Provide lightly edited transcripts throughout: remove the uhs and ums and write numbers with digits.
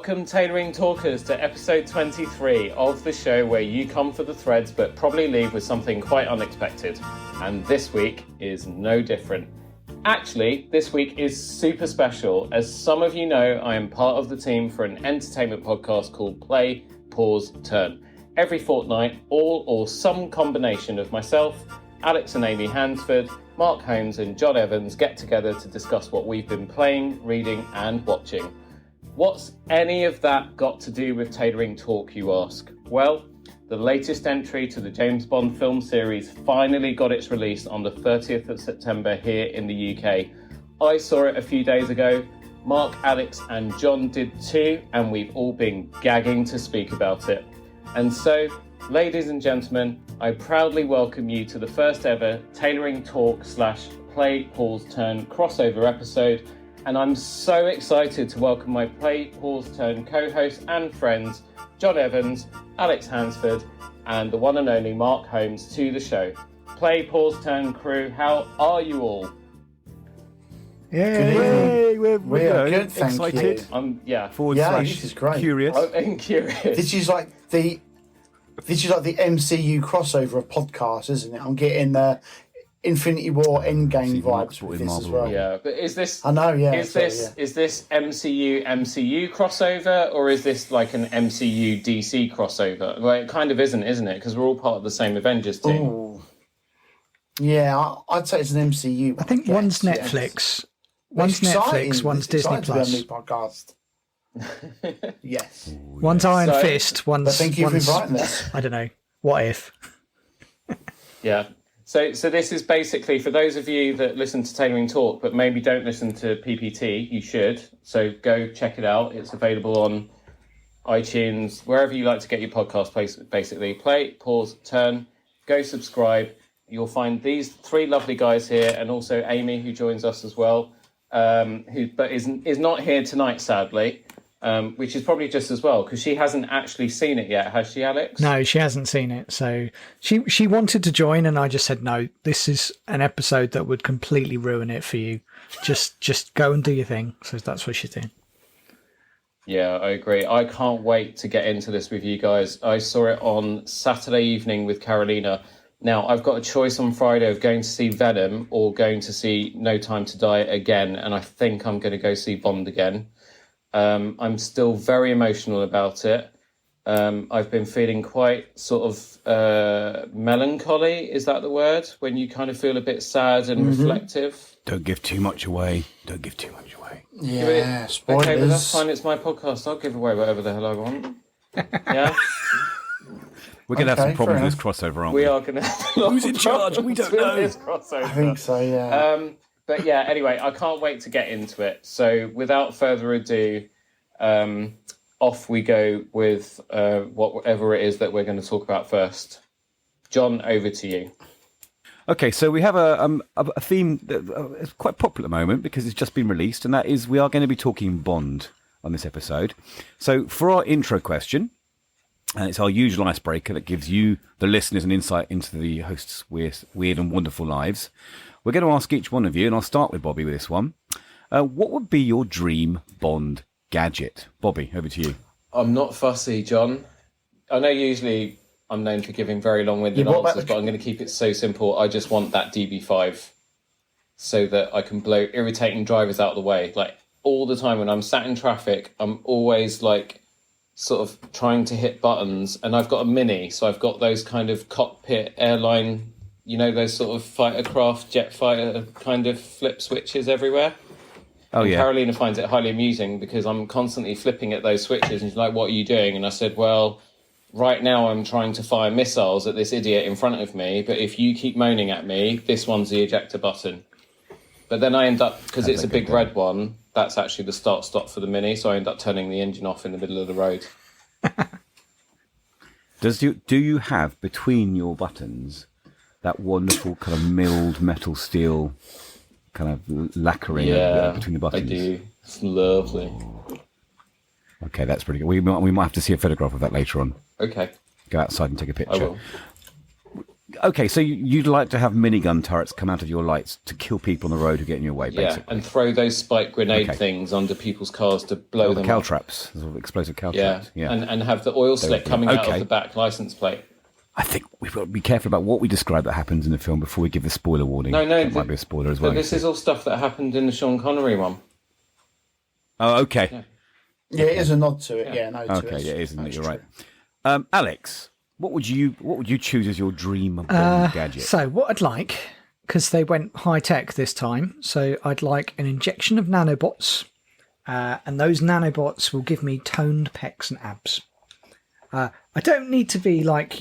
Welcome, Tailoring Talkers, to episode 23 of the show where you come for the threads but probably leave with something quite unexpected. And this week is no different. Actually, this week is super special. As some of you know, I am part of the team for an entertainment podcast called Play, Pause, Turn. Every fortnight, all or some combination of myself, Alex and Amy Hansford, Mark Holmes and John Evans get together to discuss what we've been playing, reading and watching. What's any of that got to do with Tailoring Talk, you ask? Well, the latest entry to the James Bond film series finally got its release on the 30th of September here in the UK. I saw it a few days ago. Mark, Alex and John did too, and we've all been gagging to speak about it. And so, ladies and gentlemen, I proudly welcome you to the first ever Tailoring Talk / Play, Pause, Turn crossover episode. And I'm so excited to welcome my Play, Pause, Turn co-hosts and friends, John Evans, Alex Hansford, and the one and only Mark Holmes to the show. Play, Pause, Turn crew, how are you all? Yay! We're good, excited. Forward slash this is great. Curious. I'm curious. This is like the MCU crossover of podcasts, isn't it? I'm getting the Infinity War Endgame vibes with this as well. Yeah, but is this? I know. Yeah. Is this MCU crossover, or is this like an MCU DC crossover? Well, it kind of isn't it? Because we're all part of the same Avengers team. Ooh. Yeah, I'd say it's an MCU. I think one's Netflix, one's Netflix, one's Disney Plus. New podcast. Yes. Ooh, one's Iron Fist, one's. Thank you for inviting us. I don't know. What if? Yeah. So this is basically, for those of you that listen to Tailoring Talk but maybe don't listen to PPT, you should. So go check it out. It's available on iTunes, wherever you like to get your podcast, basically. Play, pause, turn, go subscribe. You'll find these three lovely guys here, and also Amy, who joins us as well, who is not here tonight, sadly. Which is probably just as well, because she hasn't actually seen it yet, has she, Alex? No, she hasn't seen it. So she wanted to join, and I just said, no, this is an episode that would completely ruin it for you. Just go and do your thing. So that's what she's doing. Yeah, I agree. I can't wait to get into this with you guys. I saw it on Saturday evening with Carolina. Now, I've got a choice on Friday of going to see Venom or going to see No Time to Die again, and I think I'm going to go see Bond again. I'm still very emotional about it. I've been feeling quite sort of melancholy, is that the word? When you kind of feel a bit sad and reflective. Don't give too much away. Yeah, spoilers. Okay, but that's fine. It's my podcast. I'll give away whatever the hell I want. Yeah? We're going to have some problems with this crossover, aren't we? We are going to have Who's in charge? We don't know. This crossover. I think so, yeah. But yeah, anyway, I can't wait to get into it. So without further ado, off we go with whatever it is that we're going to talk about first. John, over to you. Okay, so we have a theme that is quite popular at the moment because it's just been released, and that is we are going to be talking Bond on this episode. So for our intro question, and it's our usual icebreaker that gives you, the listeners, an insight into the host's weird and wonderful lives. We're going to ask each one of you, and I'll start with Bobby with this one. What would be your dream Bond gadget? Bobby, over to you. I'm not fussy, John. I know usually I'm known for giving very long-winded answers, but I'm going to keep it so simple. I just want that DB5 so that I can blow irritating drivers out of the way. Like, all the time when I'm sat in traffic, I'm always, like, sort of trying to hit buttons. And I've got a Mini, so I've got those kind of cockpit airline... You know, those sort of fighter craft, jet fighter kind of flip switches everywhere? Oh, yeah. Carolina finds it highly amusing because I'm constantly flipping at those switches. And she's like, what are you doing? And I said, well, right now I'm trying to fire missiles at this idiot in front of me. But if you keep moaning at me, this one's the ejector button. But then I end up, because it's a big red one, that's actually the start-stop for the Mini. So I end up turning the engine off in the middle of the road. Do you have between your buttons that wonderful kind of milled metal steel kind of lacquering between the buttons? I do. It's lovely. Okay, that's pretty good. We might have to see a photograph of that later on. Okay. Go outside and take a picture. I will. Okay, so you'd like to have minigun turrets come out of your lights to kill people on the road who get in your way, basically. Yeah, and throw those spike grenade Okay. things under people's cars to blow the them cow up. traps, sort of explosive cow Yeah, traps. Yeah, and have the oil slick coming out of the back license plate. I think we've got to be careful about what we describe that happens in the film before we give the spoiler warning. No, that might be a spoiler as well. But this is all stuff that happened in the Sean Connery one. Oh, okay. Yeah, it is a nod to it. Yeah, no. To Okay, it. yeah, it is, isn't it? That's You're true. right. Alex, what would you choose as your dream Bond gadget? So what I'd like, because they went high tech this time, so I'd like an injection of nanobots, and those nanobots will give me toned pecs and abs. I don't need to be like,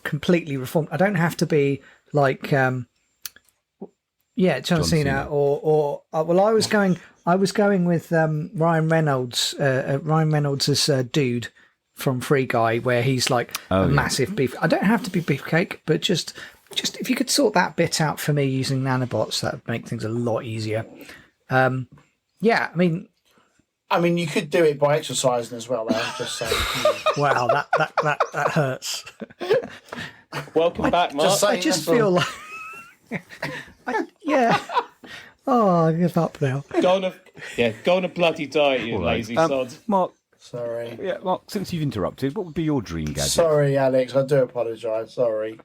completely reformed. I don't have to be like, John Cena or well, I was going with Ryan Reynolds. Ryan Reynolds as dude from Free Guy, where he's like massive beef. I don't have to be beefcake, but just if you could sort that bit out for me using nanobots, that would make things a lot easier. I mean, you could do it by exercising as well. I'm just saying. Wow, that hurts. Welcome back, Mark. I just feel like, Oh, I give up now. Go on a bloody diet, you lazy sod. Mark. Sorry. Yeah, Mark, since you've interrupted, what would be your dream gadget? Sorry, Alex. I do apologise. Sorry.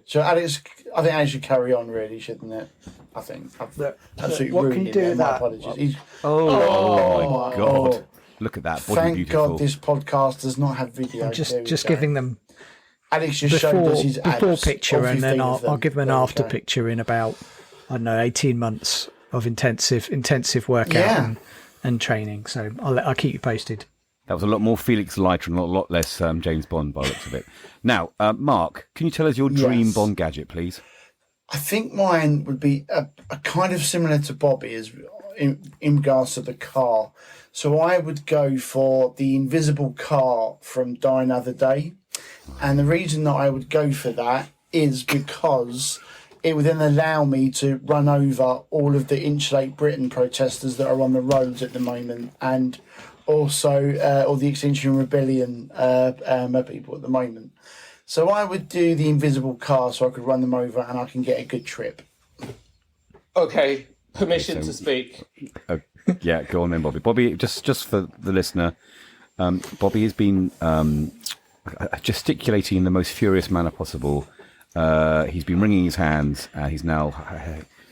So, Alex, I think Alex should carry on, really, shouldn't it? I think. Absolutely. What can you do with My that? apologies. Oh, my God. Look at that. Body Thank beautiful. God this podcast does not have video. I'm just giving them Alex just showed us his before abs, picture, all and then 15 of I'll them. give them an There we after go. picture in about 18 months of intensive workout Yeah. and training. So I'll keep you posted. That was a lot more Felix Leiter and a lot less James Bond by the looks of it. Now, Mark, can you tell us your dream Yes. Bond gadget, please? I think mine would be a kind of similar to Bobby's in regards to the car. So I would go for the invisible car from Die Another Day. And the reason that I would go for that is because it would then allow me to run over all of the Insulate Britain protesters that are on the roads at the moment, and also all the Extinction Rebellion people at the moment. So I would do the invisible car so I could run them over and I can get a good trip. Okay, permission to speak. Yeah, go on then, Bobby. Bobby, just for the listener, Bobby has been gesticulating in the most furious manner possible. He's been wringing his hands, and he's now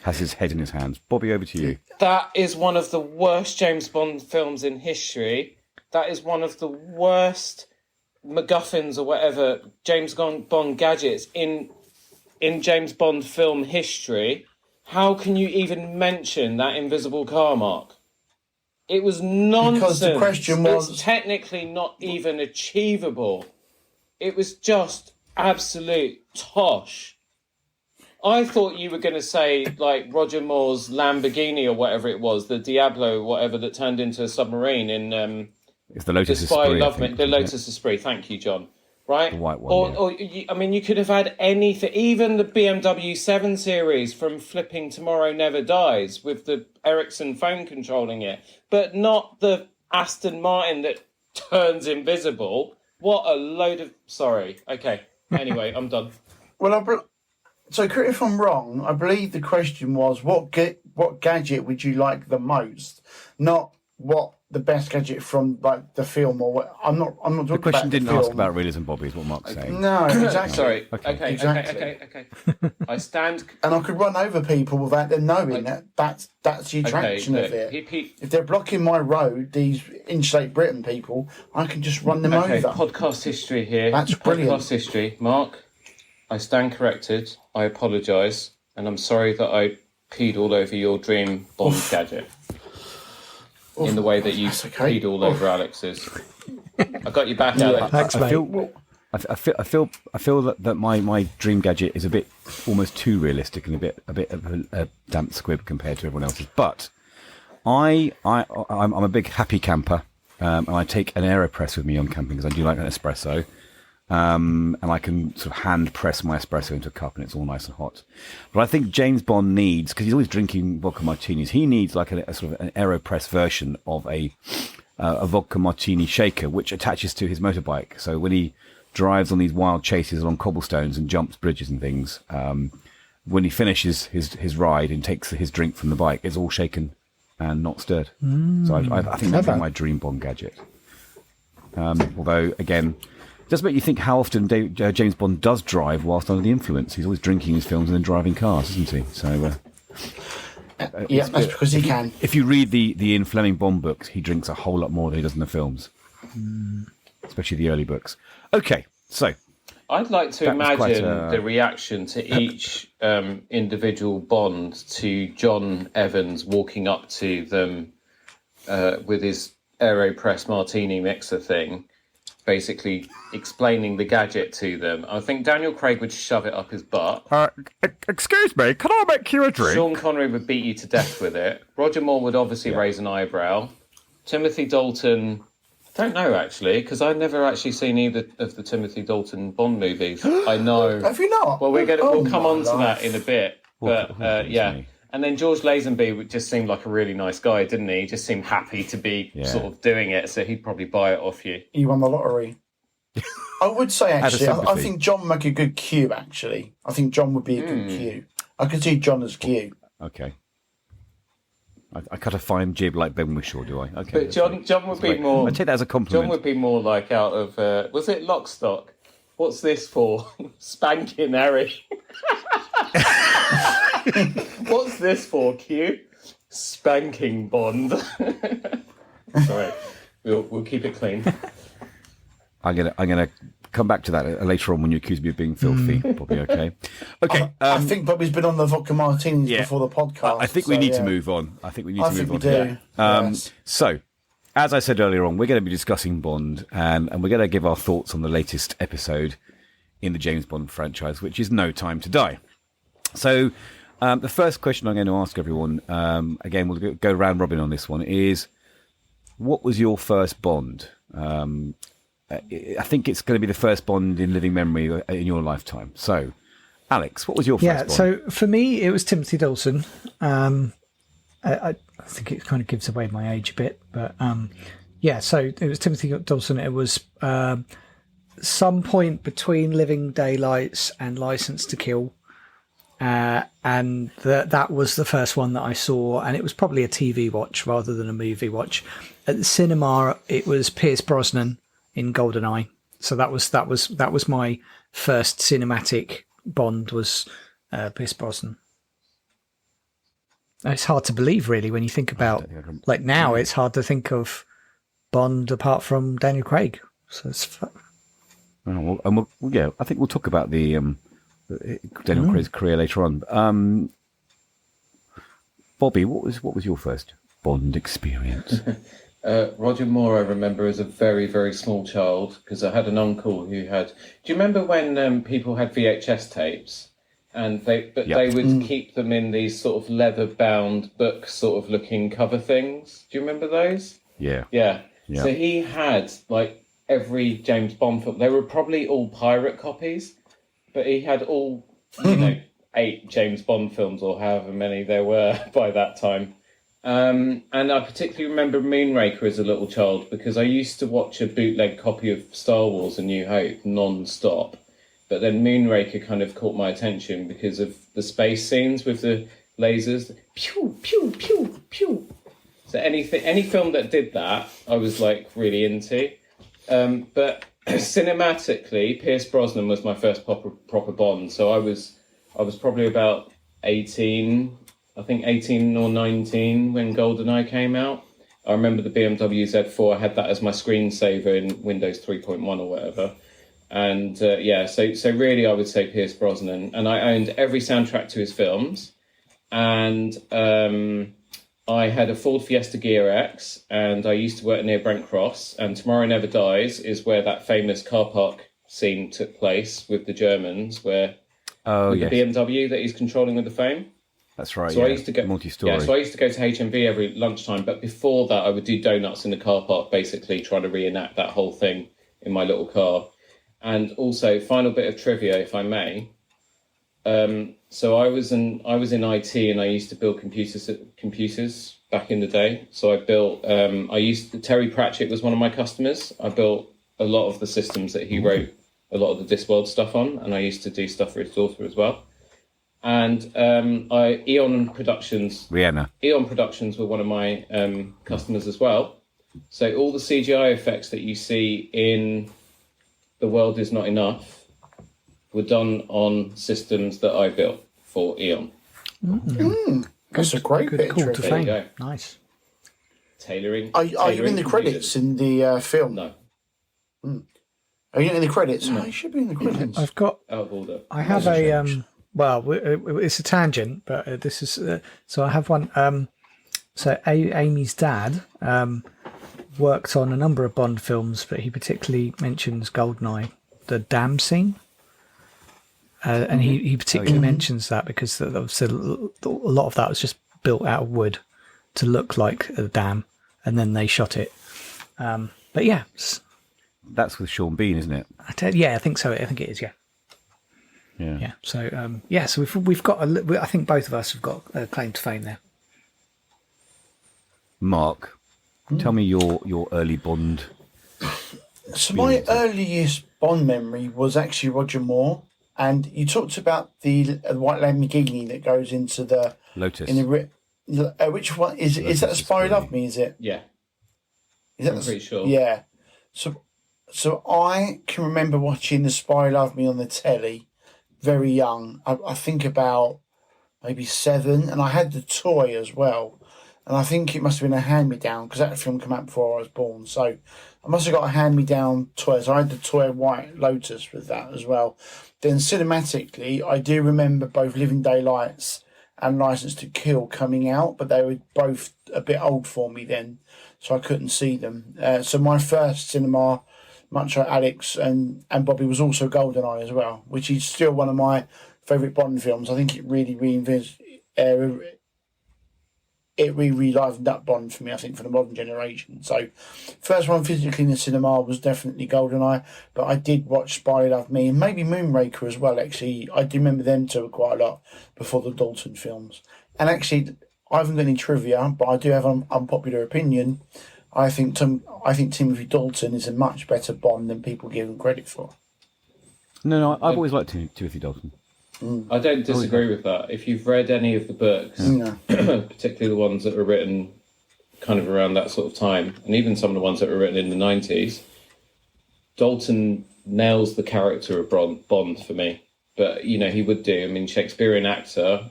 has his head in his hands. Bobby, over to you. That is one of the worst James Bond films in history. That is one of the worst MacGuffins or whatever James Bond gadgets in James Bond film history. How can you even mention that invisible car, Mark? It was nonsense. Because the question was... It's technically not even achievable. It was just absolute tosh. I thought you were going to say, like, Roger Moore's Lamborghini or whatever it was, the Diablo, whatever, that turned into a submarine in... It's the Lotus The Spy Esprit, Love Me, the Lotus Esprit. Thank you, John. Right, the white one. or you could have had anything, even the BMW 7 Series from flipping Tomorrow Never Dies with the Ericsson phone controlling it, but not the Aston Martin that turns invisible. What a load of... Sorry. Okay. Anyway, I'm done. Well, so correct if I'm wrong, I believe the question was what gadget would you like the most, not what the best gadget from like the film or what. I'm not talking The question about didn't the film. ask about realism, Bobby, is what Mark's saying. No, exactly. Sorry. Okay. Okay. I stand... And I could run over people without them knowing that's the attraction of it. If they're blocking my road, these Insulate Britain people, I can just run them Okay, over. podcast history here. That's brilliant. Podcast history. Mark, I stand corrected. I apologise. And I'm sorry that I peed all over your dream Bond gadget. In the way that you peed all over Alex's. I got you back, Alex. Thanks, mate. I feel that my dream gadget is a bit almost too realistic and a bit of a damp squib compared to everyone else's. But I'm a big happy camper, and I take an AeroPress with me on camping because I do like an espresso. And I can sort of hand press my espresso into a cup and it's all nice and hot. But I think James Bond needs, because he's always drinking vodka martinis, he needs like a sort of an AeroPress version of a vodka martini shaker, which attaches to his motorbike. So when he drives on these wild chases along cobblestones and jumps bridges and things. When he finishes his ride and takes his drink from the bike, it's all shaken and not stirred. So I think that'd be my dream Bond gadget. Although, again, it does make you think how often James Bond does drive whilst under the influence. He's always drinking in his films and then driving cars, isn't he? So, yeah, that's because he can. If you read the Ian Fleming Bond books, he drinks a whole lot more than he does in the films, especially the early books. Okay, so I'd like to imagine the reaction to each individual Bond to John Evans walking up to them with his AeroPress martini mixer thing, basically explaining the gadget to them. I think Daniel Craig would shove it up his butt. Excuse me, can I make you a drink? Sean Connery would beat you to death with it. Roger Moore would obviously raise an eyebrow. Timothy Dalton, don't know actually, because I've never actually seen either of the Timothy Dalton Bond movies. I know. Have you not? Well, we'll come on to that in a bit. But yeah. And then George Lazenby just seemed like a really nice guy, didn't he? He just seemed happy to be sort of doing it, so he'd probably buy it off you. He won the lottery. I would say, actually, I think John would make a good Q, actually. I think John would be a good Q. I could see John as Q. Okay. I cut a fine jib like Ben Whishaw, do I? Okay. But John would be more... I take that as a compliment. John would be more like out of... was it Lockstock? What's this for? Spanking Harry. What's this for, Q? Spanking Bond. Sorry, we'll keep it clean. I'm gonna come back to that later on when you accuse me of being filthy. Probably okay. Okay. I think Bobby's been on the vodka martinis before the podcast. I think we need to move on. I think we need to move on. Do. Yes. So, as I said earlier on, we're going to be discussing Bond, and we're going to give our thoughts on the latest episode in the James Bond franchise, which is No Time to Die. So, the first question I'm going to ask everyone, again, we'll go round robin on this one, is what was your first Bond? I think it's going to be the first Bond in living memory in your lifetime. So, Alex, what was your first Bond? So for me, it was Timothy Dalton. I think it kind of gives away my age a bit, but so it was Timothy Dalton. It was some point between Living Daylights and License to Kill. And that was the first one that I saw, and it was probably a TV watch rather than a movie watch. At the cinema, it was Pierce Brosnan in GoldenEye. So that was my first cinematic Bond, was Pierce Brosnan. It's hard to believe, really, when you think about like now. It's hard to think of Bond apart from Daniel Craig. So it's I think we'll talk about the Daniel Craig's career later on. Bobby, what was your first Bond experience? Roger Moore, I remember as a very, very small child, because I had an uncle who had... Do you remember when people had VHS tapes? And they would keep them in these sort of leather-bound book sort of looking cover things. Do you remember those? Yeah. So he had, like, every James Bond film. They were probably all pirate copies, but he had all, 8 James Bond films or however many there were by that time. And I particularly remember Moonraker as a little child because I used to watch a bootleg copy of Star Wars: A New Hope non-stop. But then Moonraker kind of caught my attention because of the space scenes with the lasers. Pew, pew, pew, pew. So any film that did that, I was like really into. But cinematically, Pierce Brosnan was my first proper Bond. So I was probably about 18 or 19 when GoldenEye came out. I remember the BMW Z4. I had that as my screensaver in Windows 3.1 or whatever. And so really I would say Pierce Brosnan. And I owned every soundtrack to his films. And I had a Ford Fiesta Gear X, and I used to work near Brent Cross. And Tomorrow Never Dies is where that famous car park scene took place with the Germans, the BMW that he's controlling with the phone. That's right. So I used to go multi-story. Yeah, so I used to go to HMV every lunchtime. But before that, I would do donuts in the car park, basically trying to reenact that whole thing in my little car. And also, final bit of trivia, if I may. So I was in IT, and I used to build computers back in the day. So I built. Terry Pratchett was one of my customers. I built a lot of the systems that he wrote a lot of the Discworld stuff on, and I used to do stuff for his daughter as well. And Eon Productions were one of my customers as well. So all the CGI effects that you see in The World Is Not Enough were done on systems that I built for Eon. That's a great bit of Cool to trivia. fame. Nice. Tailoring. Are you in the credits in the film? No. Are you in the credits? No, you should be in the credits. I've got. Out of order. I have well, it's a tangent, but this is. So I have one. So Amy's dad worked on a number of Bond films, but he particularly mentions Goldeneye, the dam scene. And he particularly mentions that because obviously a lot of that was just built out of wood to look like a dam, and then they shot it. But yeah, That's with Sean Bean, isn't it? I think so. I think it is. Yeah. So so we've got. I think both of us have got a claim to fame there. Mark, tell me your early Bond. So my earliest Bond memory was actually Roger Moore, and you talked about the white Lamborghini that goes into the Lotus. Which one is that? The Spy Who Loved Me? Is it? Yeah. Is that I'm pretty sure. Yeah. So I can remember watching The Spy Who Loved Me on the telly, very young. I think about maybe 7, and I had the toy as well. And I think it must have been a hand-me-down because that film came out before I was born. So I must have got a hand-me-down toy. So I had the toy White Lotus with that as well. Then cinematically, I do remember both Living Daylights and License to Kill coming out, but they were both a bit old for me then, so I couldn't see them. So my first cinema, much like Alex and Bobby, was also GoldenEye as well, which is still one of my favourite Bond films. I think it really livened up Bond for me, I think, for the modern generation. So first one physically in the cinema was definitely GoldenEye, but I did watch Spy Who Loved Me and maybe Moonraker as well, actually. I do remember them two quite a lot before the Dalton films. And actually, I haven't got any trivia, but I do have an unpopular opinion. I think Timothy Dalton is a much better Bond than people give him credit for. No, I've always liked Timothy Dalton. I don't disagree with that. If you've read any of the books, particularly the ones that were written kind of around that sort of time, and even some of the ones that were written in the 90s, Dalton nails the character of Bond for me. But, he would do. I mean, Shakespearean actor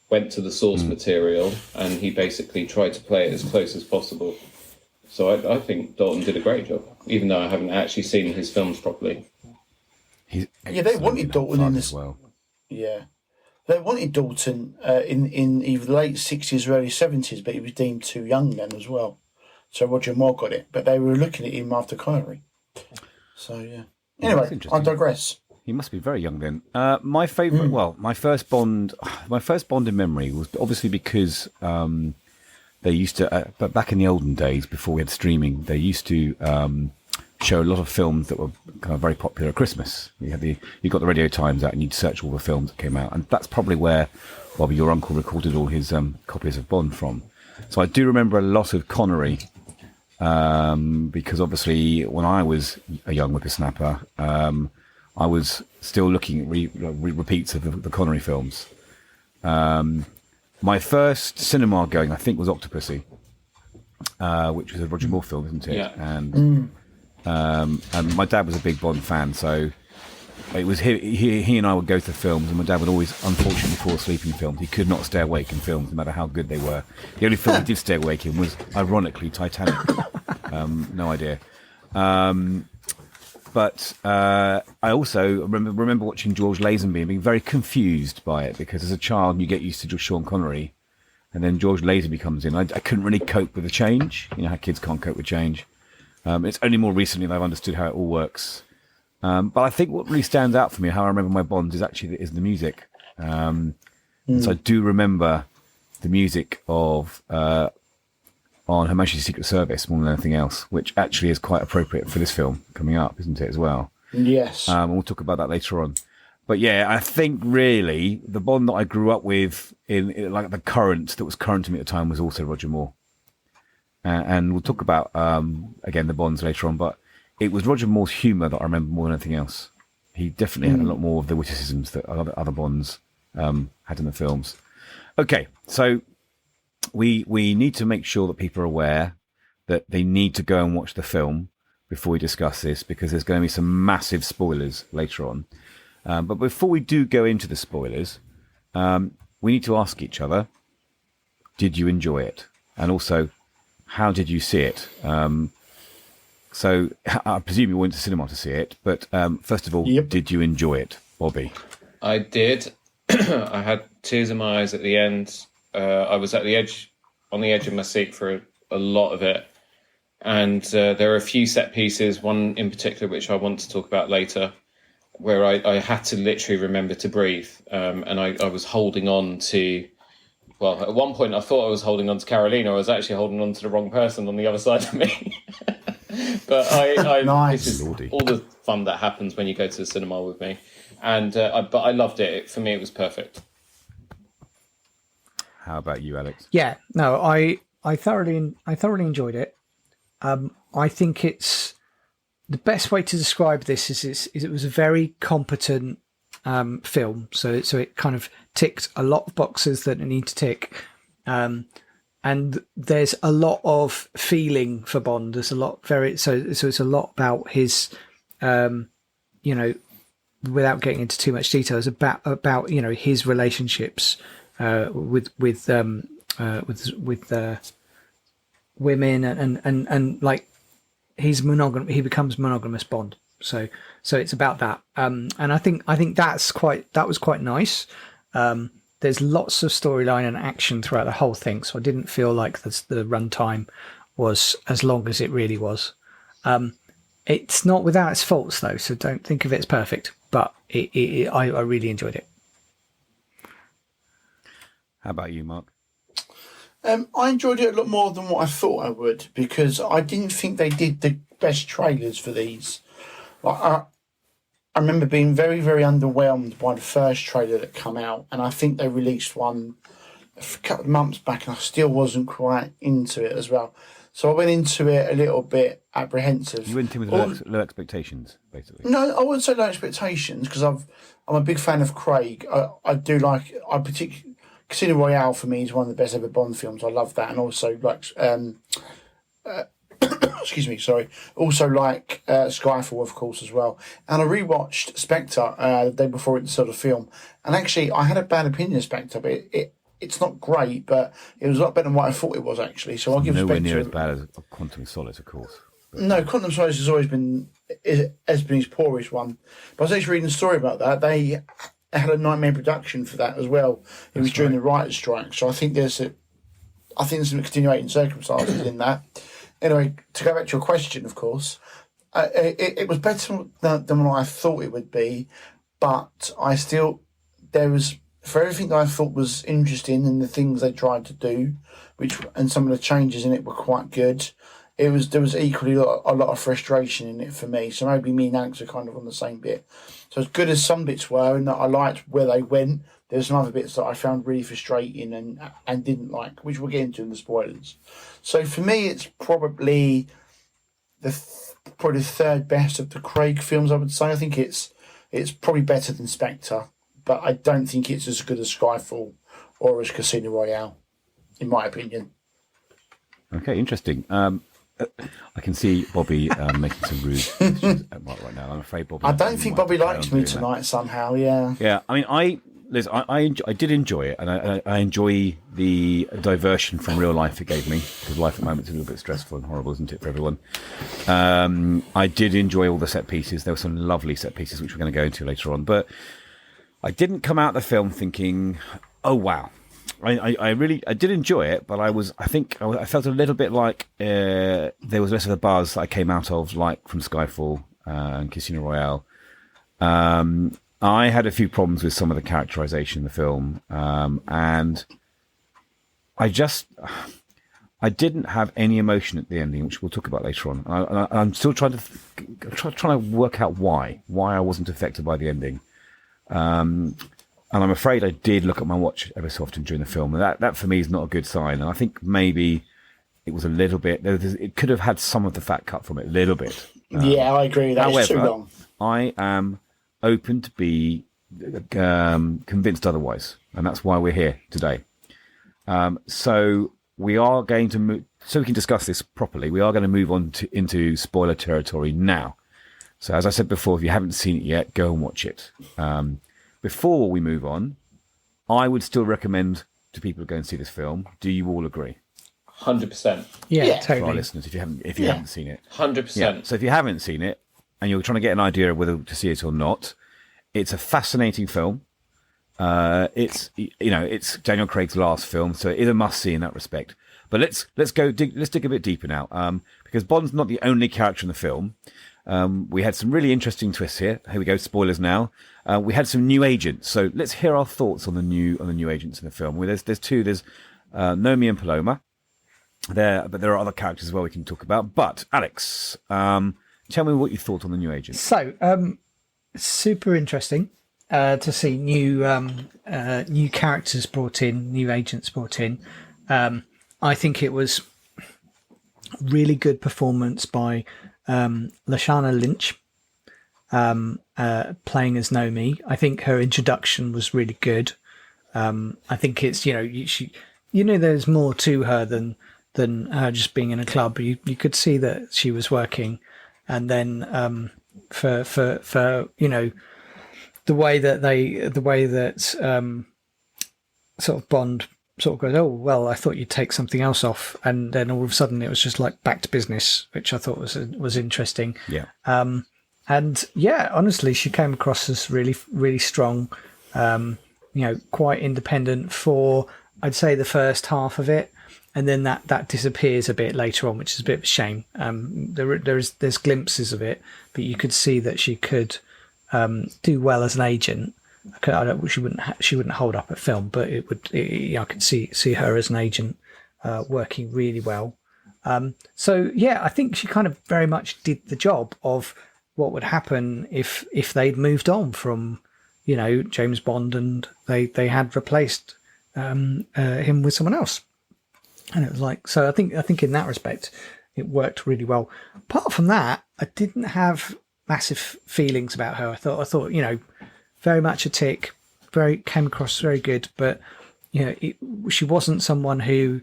went to the source material and he basically tried to play it as close as possible. So I think Dalton did a great job, even though I haven't actually seen his films properly. They wanted Dalton in this. Well. Yeah. They wanted Dalton in either the late 60s or early 70s, but he was deemed too young then as well. So Roger Moore got it, but they were looking at him after Connery. So, yeah. Anyway, I digress. He must be very young then. My favourite, my first Bond in memory was obviously because they used to, but back in the olden days, before we had streaming, they used to show a lot of films that were kind of very popular at Christmas. You got the Radio Times out and you'd search all the films that came out, and that's probably where Bobby, your uncle, recorded all his copies of Bond from. So I do remember a lot of Connery, because obviously when I was a young whippersnapper, I was still looking at repeats of the Connery films. My first cinema going, I think, was Octopussy, which was a Roger Moore film, isn't it? Yeah. And my dad was a big Bond fan, so it was he and I would go to films, and my dad would always, unfortunately, fall asleep in films. He could not stay awake in films, no matter how good they were. The only film he did stay awake in was, ironically, Titanic. No idea. But I also remember watching George Lazenby and being very confused by it, because as a child you get used to Sean Connery, and then George Lazenby comes in. I couldn't really cope with the change. You know how kids can't cope with change. It's only more recently that I've understood how it all works. But I think what really stands out for me, how I remember my Bonds, is the music. So I do remember the music of on Her Majesty's Secret Service more than anything else, which actually is quite appropriate for this film coming up, isn't it, as well? Yes. We'll talk about that later on. But yeah, I think really the Bond that I grew up with in like the current that was current to me at the time was also Roger Moore. And we'll talk about again the Bonds later on, but it was Roger Moore's humour that I remember more than anything else. He definitely had a lot more of the witticisms that other Bonds had in the films. Okay, so we need to make sure that people are aware that they need to go and watch the film before we discuss this, because there's going to be some massive spoilers later on. But before we do go into the spoilers, we need to ask each other, did you enjoy it? And also, how did you see it? So I presume you went to cinema to see it, but first of all, Did you enjoy it, Bobby? I did. I had tears in my eyes at the end. I was on the edge of my seat for a lot of it. And there are a few set pieces, one in particular which I want to talk about later, where I had to literally remember to breathe. And I was holding on to, well, at one point I thought I was holding on to Carolina. I was actually holding on to the wrong person on the other side of me. But Nice. This is all the fun that happens when you go to the cinema with me. And but I loved it. For me, it was perfect. How about you, Alex? Yeah, no, I thoroughly enjoyed it. I think it's the best way to describe this is it was a very competent film. So it kind of ticked a lot of boxes that it need to tick. And there's a lot of feeling for Bond. There's a lot so it's a lot about his, without getting into too much detail, it's about his relationships with women and like he becomes monogamous Bond. So it's about that. And I think that was quite nice. There's lots of storyline and action throughout the whole thing, so I didn't feel like the runtime was as long as it really was. It's not without its faults, though, so don't think of it as perfect, but I really enjoyed it. How about you, Mark? I enjoyed it a lot more than what I thought I would, because I didn't think they did the best trailers for these. Like, I remember being very, very underwhelmed by the first trailer that came out, and I think they released one a couple of months back, and I still wasn't quite into it as well. So I went into it a little bit apprehensive. You went in with low expectations, basically. No, I wouldn't say low expectations, because I'm a big fan of Craig. I particularly Casino Royale for me is one of the best ever Bond films. I love that, and also like excuse me, sorry. Also like Skyfall, of course, as well. And I rewatched Spectre the day before it saw the film, and actually I had a bad opinion of Spectre, but it's not great, but it was a lot better than what I thought it was, actually. So I'll give nowhere Spectre near as bad as Quantum of Solace, of course. But no, Quantum of Solace has always been his poorest one. But I was actually reading a story about that. They had a nightmare production for that as well. It was during the writer's strike, so I think there's some extenuating circumstances in that. Anyway, to go back to your question, of course, it was better than what I thought it would be, but there was, for everything that I thought was interesting and the things they tried to do, and some of the changes in it were quite good. There was equally a lot of frustration in it for me. So maybe me and Alex are kind of on the same bit. So as good as some bits were, and that I liked where they went, there's some other bits that I found really frustrating and didn't like, which we'll get into in the spoilers. So for me, it's probably the third best of the Craig films, I would say. I think it's probably better than Spectre, but I don't think it's as good as Skyfall or as Casino Royale, in my opinion. Okay, interesting. I can see Bobby making some rude gestures at Mark right now. I'm afraid Bobby. I don't think Bobby likes me tonight somehow. Yeah. Yeah, I mean, I did enjoy it, and I enjoy the diversion from real life it gave me, because life at the moment is a little bit stressful and horrible, isn't it, for everyone? I did enjoy all the set pieces. There were some lovely set pieces which we're going to go into later on, but I didn't come out of the film thinking, "Oh wow." I did enjoy it, but I felt a little bit like there was less of a buzz that I came out of, like from Skyfall and Casino Royale. I had a few problems with some of the characterization in the film, and I didn't have any emotion at the ending, which we'll talk about later on. I'm still trying to work out why I wasn't affected by the ending. And I'm afraid I did look at my watch ever so often during the film. And that for me is not a good sign. And I think maybe it was a little bit, it could have had some of the fat cut from it, a little bit. Yeah, I agree. That's too long. I am open to be convinced otherwise, and that's why we're here today. So we are going to move, so we can discuss this properly. We are going to move on into spoiler territory now. So as I said before, if you haven't seen it yet, go and watch it. Before we move on, I would still recommend to people to go and see this film. Do you all agree? 100%. Yeah, For our totally. listeners, if you haven't seen it, 100%. yeah. So if you haven't seen it and you're trying to get an idea of whether to see it or not, it's a fascinating film. It's Daniel Craig's last film, so it is a must see in that respect. But let's dig a bit deeper now, because Bond's not the only character in the film. We had some really interesting twists here. Here we go, spoilers now. We had some new agents, so let's hear our thoughts on the new agents in the film. Well, there's two. There's Nomi and Paloma. But there are other characters as well we can talk about. But Alex, tell me what you thought on the new agents. So, super interesting to see new characters brought in, new agents brought in. I think it was really good performance by Lashana Lynch playing as Nomi. I think her introduction was really good. I think it's there's more to her than her just being in a club. You could see that she was working, and then for the way that sort of Bond sort of goes, oh well, I thought you'd take something else off, and then all of a sudden it was just like back to business, which I thought was interesting. Yeah. And yeah, honestly, she came across as really, really strong. Quite independent for, I'd say, the first half of it, and then that disappears a bit later on, which is a bit of a shame. There's glimpses of it, but you could see that she could do well as an agent. She wouldn't hold up a film, but I could see her as an agent working really well. So yeah, I think she kind of very much did the job of what would happen if they'd moved on from James Bond and they had replaced him with someone else. And it was like, so I think in that respect it worked really well. Apart from that, I didn't have massive feelings about her. I thought very much a tick, came across very good, but she wasn't someone who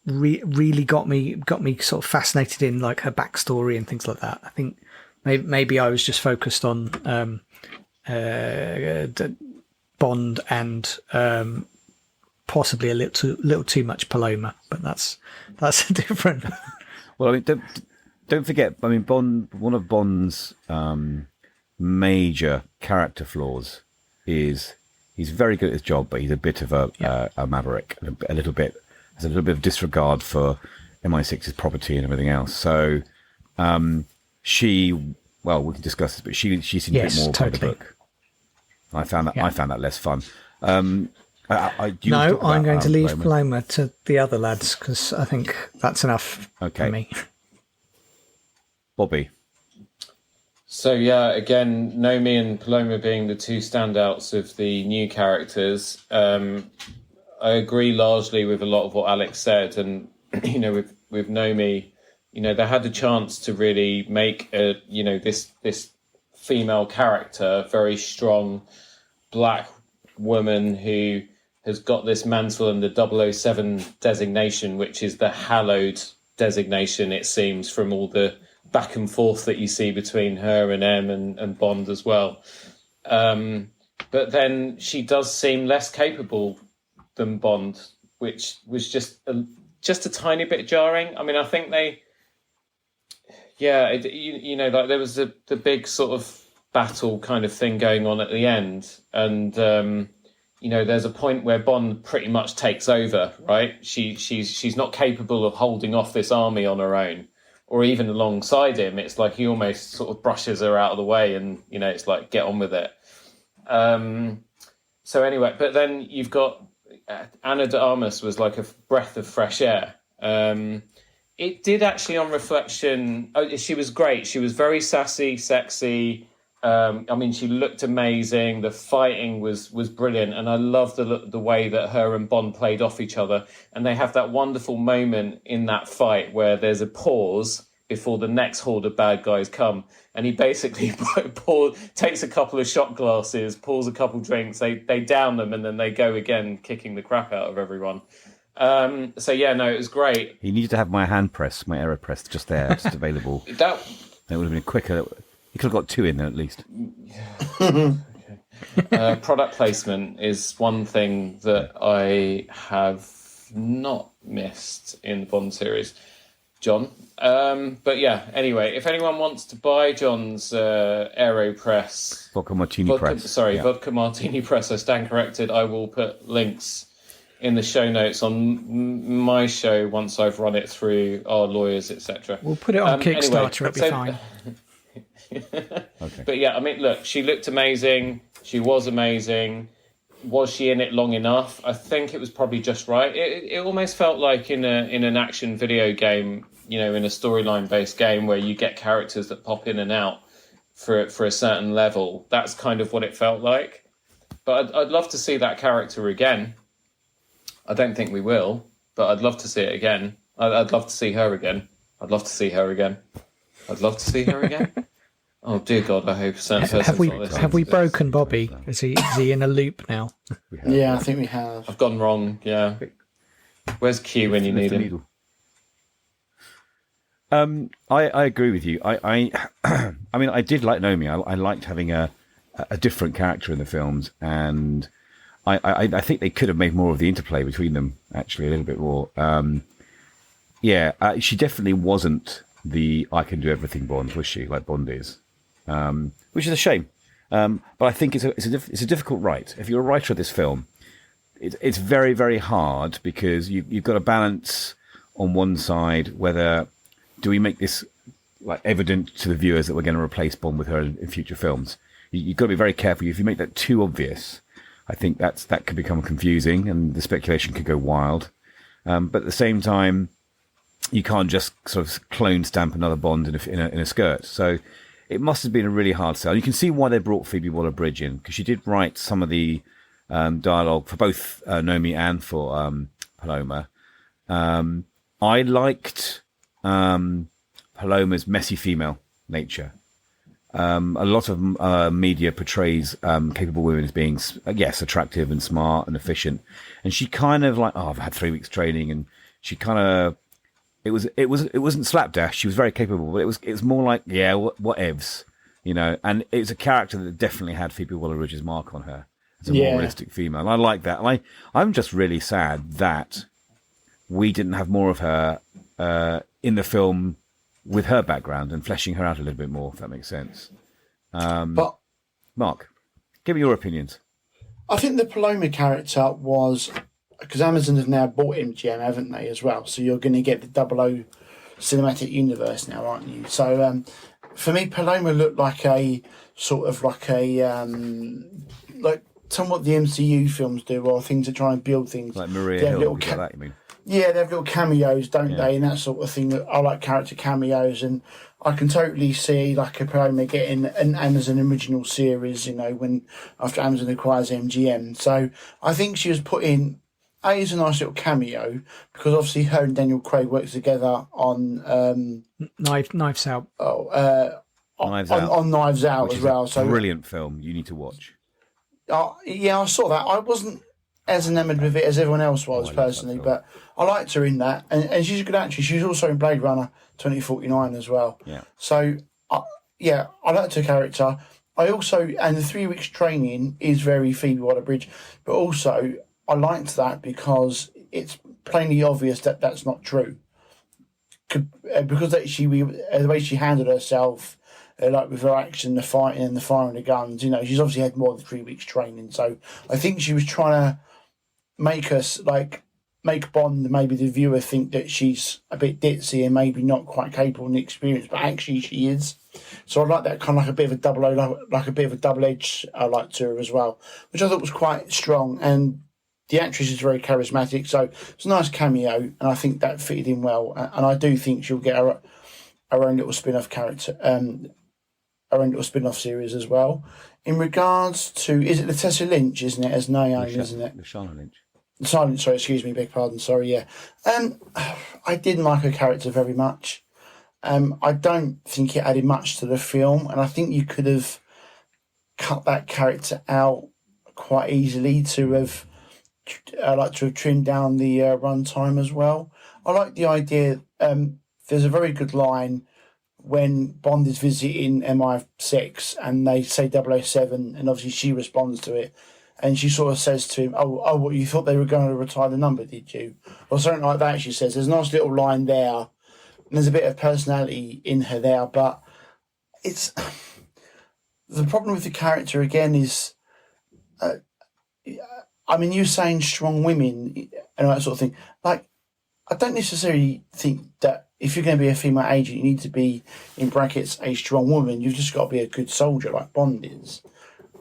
really got me sort of fascinated in like her backstory and things like that. I think maybe I was just focused on Bond and possibly a little too much Paloma, but that's different. Well, I mean, don't forget. I mean, one of Bond's major character flaws is he's very good at his job, but he's a bit of a maverick, has a little bit of disregard for MI6's property and everything else. So we can discuss this, but she seemed a bit more by the book. I found that less fun. I'm going to leave Paloma to the other lads because I think that's enough for me. Bobby. So yeah, again, Nomi and Paloma being the two standouts of the new characters. I agree largely with a lot of what Alex said, and with Nomi, they had the chance to really make this female character, very strong black woman who has got this mantle and the 007 designation, which is the hallowed designation, it seems, from all the back and forth that you see between her and M and Bond as well. But then she does seem less capable than Bond, which was just a tiny bit jarring. I mean, I think there was the big sort of battle kind of thing going on at the end, and there's a point where Bond pretty much takes over, right? She's not capable of holding off this army on her own, or even alongside him. It's like he almost sort of brushes her out of the way, and it's like, get on with it. So anyway, but then you've got Ana de Armas was like a breath of fresh air. It did actually, on reflection, she was great. She was very sassy, sexy. She looked amazing. The fighting was brilliant, and I love the way that her and Bond played off each other. And they have that wonderful moment in that fight where there's a pause, before the next horde of bad guys come. And he basically takes a couple of shot glasses, pours a couple drinks, they down them, and then they go again, kicking the crap out of everyone. So yeah, no, it was great. He needed to have my hand press, my AeroPress, just there, just available. That would have been quicker. He could have got 2 in there at least. Product placement is one thing that I have not missed in the Bond series, John. But yeah, anyway, if anyone wants to buy John's AeroPress... Vodka Martini Press. Vodka Martini Press, I stand corrected. I will put links in the show notes on my show once I've run it through our lawyers, etc. We'll put it on Kickstarter, it'll be fine. Okay. But yeah, I mean, look, she looked amazing. She was amazing. Was she in it long enough? I think it was probably just right. It almost felt like in an action video game, in a storyline based game where you get characters that pop in and out for a certain level. That's kind of what it felt like. But I'd love to see that character again. I don't think we will, but I'd love to see it again. I'd love to see her again. I'd love to see her again. I'd love to see her again. Oh dear God! I hope so. Have we broken Bobby? Is he in a loop now? Yeah, I think we have. I've gone wrong. Yeah. Where's Q when you need him? I agree with you. I mean, I did like Naomi. I liked having a different character in the films, and I think they could have made more of the interplay between them. Actually, a little bit more. She definitely wasn't the I can do everything Bond, was she? Like Bond is. Which is a shame, but I think it's a difficult write. If you're a writer of this film, it's very, very hard because you've got to balance on one side whether do we make this like evident to the viewers that we're going to replace Bond with her in future films. You've got to be very careful. If you make that too obvious, I think that could become confusing and the speculation could go wild. But at the same time, you can't just sort of clone stamp another Bond in a skirt. So it must have been a really hard sell. You can see why they brought Phoebe Waller-Bridge in, because she did write some of the dialogue for both Naomi and for Paloma. I liked Paloma's messy female nature. A lot of media portrays capable women as being, yes, attractive and smart and efficient. And she kind of like, I've had 3 weeks training, and she kind of... It wasn't slapdash. She was very capable, but it was more like, yeah, whatevs, And it was a character that definitely had Phoebe Waller-Bridge's mark on her. It's a more realistic female. And I like that. And I'm just really sad that we didn't have more of her in the film with her background and fleshing her out a little bit more, if that makes sense. But Mark, give me your opinions. I think the Paloma character was... Because Amazon have now bought MGM, haven't they, as well? So you're going to get the 00 cinematic universe now, aren't you? So for me, Paloma looked like a sort of like a like somewhat the MCU films do, or things that try and build things. Like Maria Hill, like that, you mean? Yeah, they have little cameos, don't they, and that sort of thing. I like character cameos, and I can totally see like a Paloma getting an Amazon original series, when after Amazon acquires MGM. So I think she was put in. It's a nice little cameo because obviously her and Daniel Craig works together on Knives Out. On Knives Out as well. So brilliant film, you need to watch. Yeah, I saw that. I wasn't as enamoured with it as everyone else was personally, but I liked her in that, and she's a good actress. She was also in Blade Runner 2049 as well. Yeah. So I liked her character. I also, and the 3 weeks training is very Phoebe Waller-Bridge, but also. I liked that because it's plainly obvious that that's not true. Because the way she handled herself, like with her action, the fighting and the firing the guns, she's obviously had more than 3 weeks training. So I think she was trying to make Bond, maybe the viewer, think that she's a bit ditzy and maybe not quite capable and experienced, but actually she is. So I like that kind of like a bit of a double edge. I liked her as well, which I thought was quite strong. And the actress is very charismatic, so it's a nice cameo, and I think that fitted in well. And I do think she'll get her own little spin-off character, her own little spin-off series as well. In regards to, is it Latasha Lynch, isn't it, as Naomi, isn't it? Lashana Lynch. Sorry, excuse me, beg pardon, sorry, yeah. I didn't like her character very much. I don't think it added much to the film, and I think you could have cut that character out quite easily to have trimmed down the runtime as well. I like the idea. There's a very good line when Bond is visiting MI6 and they say 007, and obviously she responds to it, and she sort of says to him, "Oh, what, you thought they were going to retire the number, did you?" Or something like that. She says there's a nice little line there, and there's a bit of personality in her there, but it's the problem with the character again is. I mean, you're saying strong women and that sort of thing. Like, I don't necessarily think that if you're going to be a female agent, you need to be, in brackets, a strong woman. You've just got to be a good soldier like Bond is.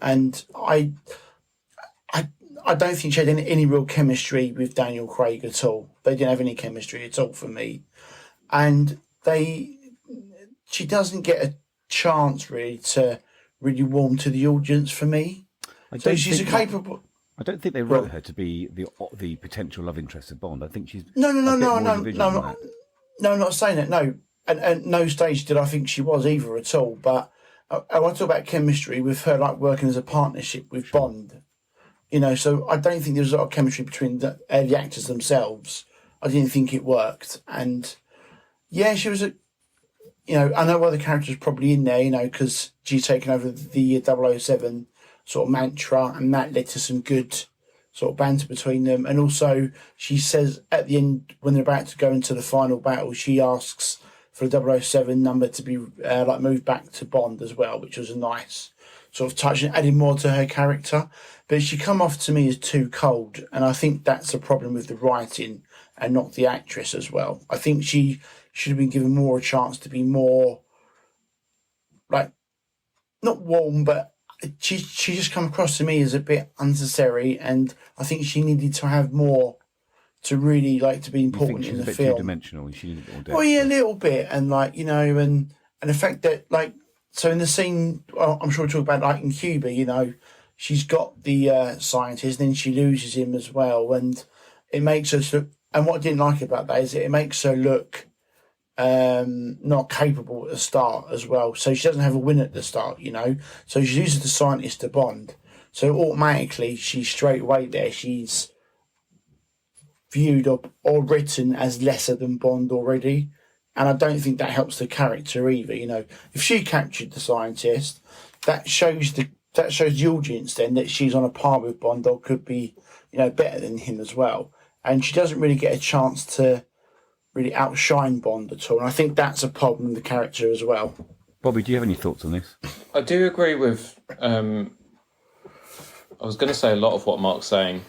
And I don't think she had any real chemistry with Daniel Craig at all. They didn't have any chemistry at all for me. And she doesn't get a chance really to really warm to the audience for me. So she's capable. I don't think they wrote her to be the potential love interest of Bond. I think she's no. I'm not saying that. No, and at no stage did I think she was either at all. But I want to talk about chemistry with her, like working as a partnership with Bond. You know, so I don't think there was a lot of chemistry between the actors themselves. I didn't think it worked, and yeah, she was I know why the character's probably in there. Because she's taken over the 007 sort of mantra, and that led to some good sort of banter between them. And also, she says at the end, when they're about to go into the final battle, she asks for the 007 number to be moved back to Bond as well, which was a nice sort of touch and adding more to her character. But she come off to me as too cold, and I think that's a problem with the writing and not the actress as well. I think she should have been given more a chance to be more, not warm, but she just come across to me as a bit unnecessary, and I think she needed to have more to really to be important in the film. Too dimensional. She needed more depth. Well, yeah, a little bit, and and the fact that so in the scene, I'm sure we'll talk about in Cuba, she's got the scientist, then she loses him as well, and it makes her look. And what I didn't like about that is it makes her look not capable at the start as well. So she doesn't have a win at the start, So she loses the scientist to Bond. So automatically, she's straight away there. She's viewed or written as lesser than Bond already. And I don't think that helps the character either. If she captured the scientist, that shows the audience then that she's on a par with Bond or could be, better than him as well. And she doesn't really get a chance to really outshine Bond at all, and I think that's a problem with the character as well. Bobby, do you have any thoughts on this? I do agree with. I was going to say a lot of what Mark's saying,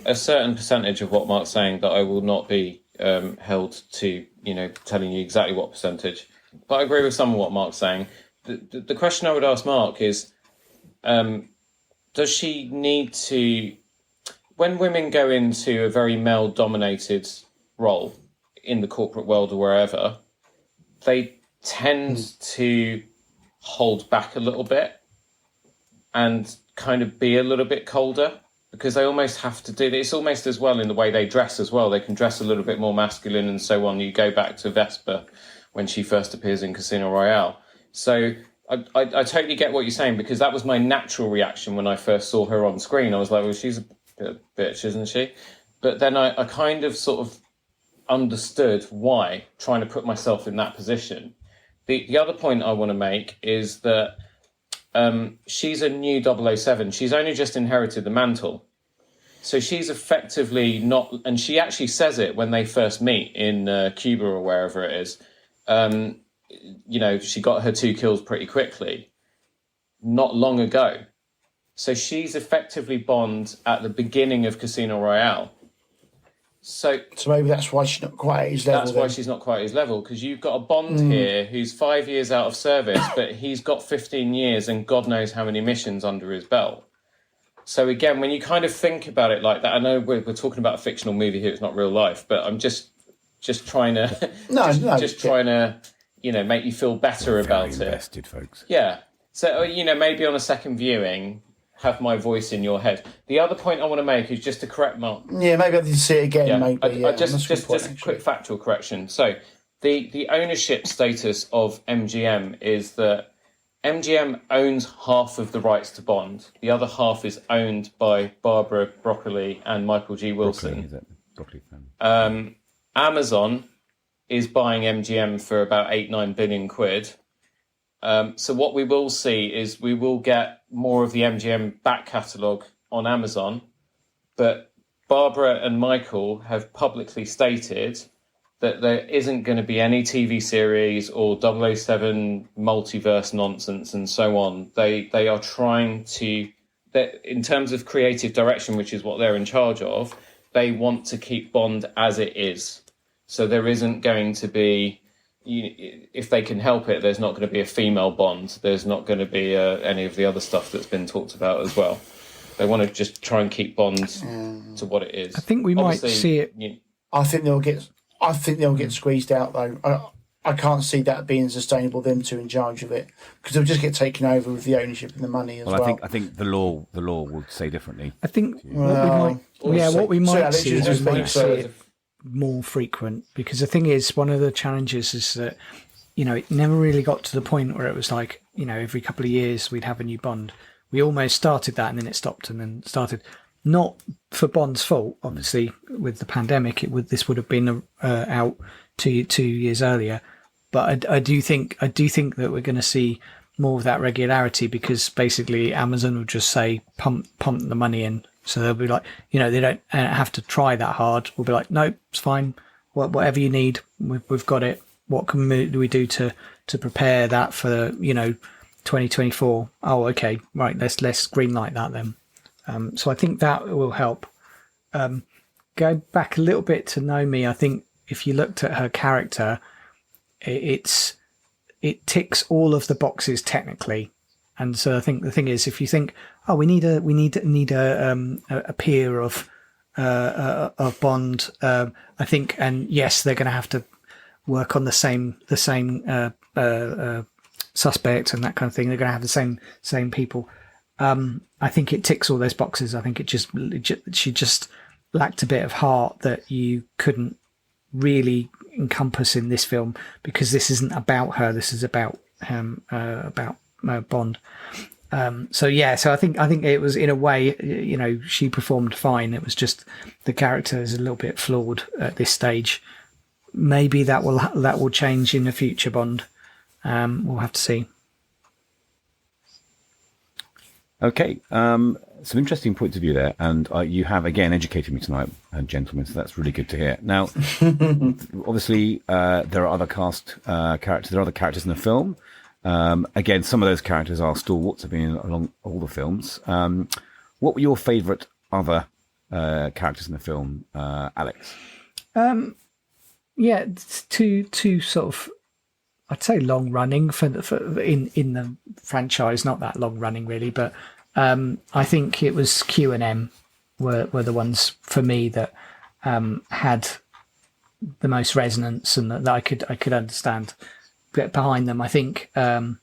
a certain percentage of what Mark's saying that I will not be held to, telling you exactly what percentage. But I agree with some of what Mark's saying. The question I would ask Mark is, does she need to, when women go into a very male-dominated role in the corporate world or wherever, they tend to hold back a little bit and kind of be a little bit colder because they almost have to do it. It's almost as well in the way they dress as well. They can dress a little bit more masculine and so on. You go back to Vesper when she first appears in Casino Royale. So I totally get what you're saying, because that was my natural reaction when I first saw her on screen. I was like, well, she's a bit of a bitch, isn't she? But then I kind of sort of understood why, trying to put myself in that position. The other point I want to make is that she's a new 007. She's only just inherited the mantle. So she's effectively not, and she actually says it when they first meet in Cuba or wherever it is. She got her 2 kills pretty quickly, not long ago. So she's effectively Bond at the beginning of Casino Royale. So maybe that's why she's not quite at his level. That's why she's not quite at his level, because you've got a Bond here who's 5 years out of service, but he's got 15 years and God knows how many missions under his belt. So again, when you kind of think about it like that, I know we're talking about a fictional movie here; it's not real life, but I'm just trying to trying to make you feel better about it. Invested, folks. Yeah. So maybe on a second viewing, have my voice in your head. The other point I want to make is just to correct Mark. Yeah, maybe I need to see it again. Yeah, maybe. Just a quick factual correction. So the ownership status of MGM is that MGM owns half of the rights to Bond. The other half is owned by Barbara Broccoli and Michael G. Wilson. Broccoli, is it? Broccoli fan. Amazon is buying MGM for about 8-9 billion quid. So what we will see is we will get more of the MGM back catalogue on Amazon, but Barbara and Michael have publicly stated that there isn't going to be any TV series or 007 multiverse nonsense and so on. They are trying to, in terms of creative direction, which is what they're in charge of, they want to keep Bond as it is. So there isn't going to be, if they can help it, there's not going to be a female Bond. There's not going to be any of the other stuff that's been talked about as well. They want to just try and keep Bond to what it is. I think we might see it. I think they'll get squeezed out though. I can't see that being sustainable. Them two in charge of it, because they'll just get taken over with the ownership and the money as well. I think the law would say differently. I think what we might see it more frequent, because the thing is, one of the challenges is that it never really got to the point where it was like every couple of years we'd have a new Bond. We almost started that and then it stopped and then started. Not for Bond's fault, obviously. With the pandemic, this would have been out 2 years earlier. But I do think that we're going to see more of that regularity, because basically Amazon will just say pump the money in. So they'll be like, they don't have to try that hard. We'll be like, no, it's fine. Whatever you need, we've got it. What can we do to prepare that for 2024? Oh, okay, right. Let's green light that then. So I think that will help. Go back a little bit to Naomi. I think if you looked at her character, it ticks all of the boxes technically. And so I think the thing is, if you think, oh, we need a peer of Bond, I think, and yes, they're going to have to work on the same suspect and that kind of thing. They're going to have the same people. I think it ticks all those boxes. I think she just lacked a bit of heart that you couldn't really encompass in this film, because this isn't about her. This is about Bond. So I think it was, in a way, she performed fine. It was just the character is a little bit flawed at this stage. Maybe that will change in the future Bond. We'll have to see. Okay, some interesting points of view there, and you have again educated me tonight, gentlemen. So that's really good to hear. Now, obviously, there are other characters. There are other characters in the film. Again, some of those characters are stalwarts, have been along all the films. What were your favourite other characters in the film, Alex? Two sort of, I'd say long running for in the franchise, not that long running really, but I think it was Q and M were the ones for me that had the most resonance and that I could understand, get behind them. I think Ben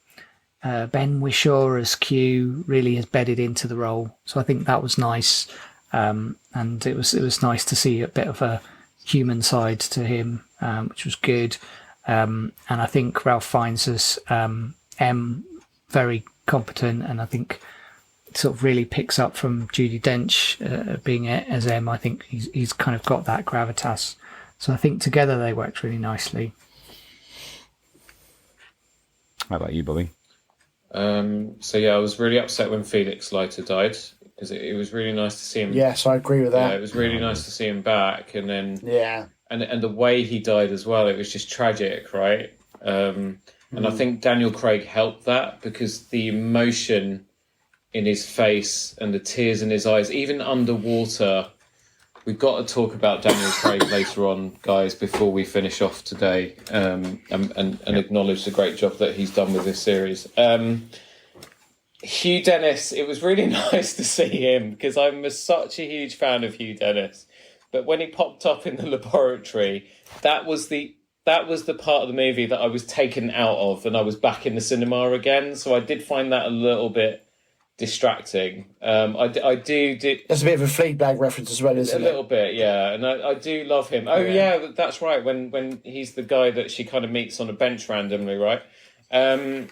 Whishaw as Q really has bedded into the role, so I think that was nice, and it was nice to see a bit of a human side to him, which was good. And I think Ralph Fiennes as M, very competent, and I think sort of really picks up from Judi Dench being as M. I think he's kind of got that gravitas. So I think together they worked really nicely. How about you, Bobby? I was really upset when Felix Leiter died, because it was really nice to see him. Yes, I agree with that. Yeah, it was really nice to see him back, and then and the way he died as well, it was just tragic, right? And I think Daniel Craig helped that, because the emotion in his face and the tears in his eyes, even underwater. We've got to talk about Daniel Craig later on, guys, before we finish off today, and acknowledge the great job that he's done with this series. Hugh Dennis, it was really nice to see him, because I'm such a huge fan of Hugh Dennis. But when he popped up in the laboratory, that was the part of the movie that I was taken out of, and I was back in the cinema again. So I did find that a little bit distracting. I do. That's a bit of a Fleabag reference as well, isn't it? A little bit, yeah. And I do love him. Oh, yeah, that's right. When he's the guy that she kind of meets on a bench randomly, right? I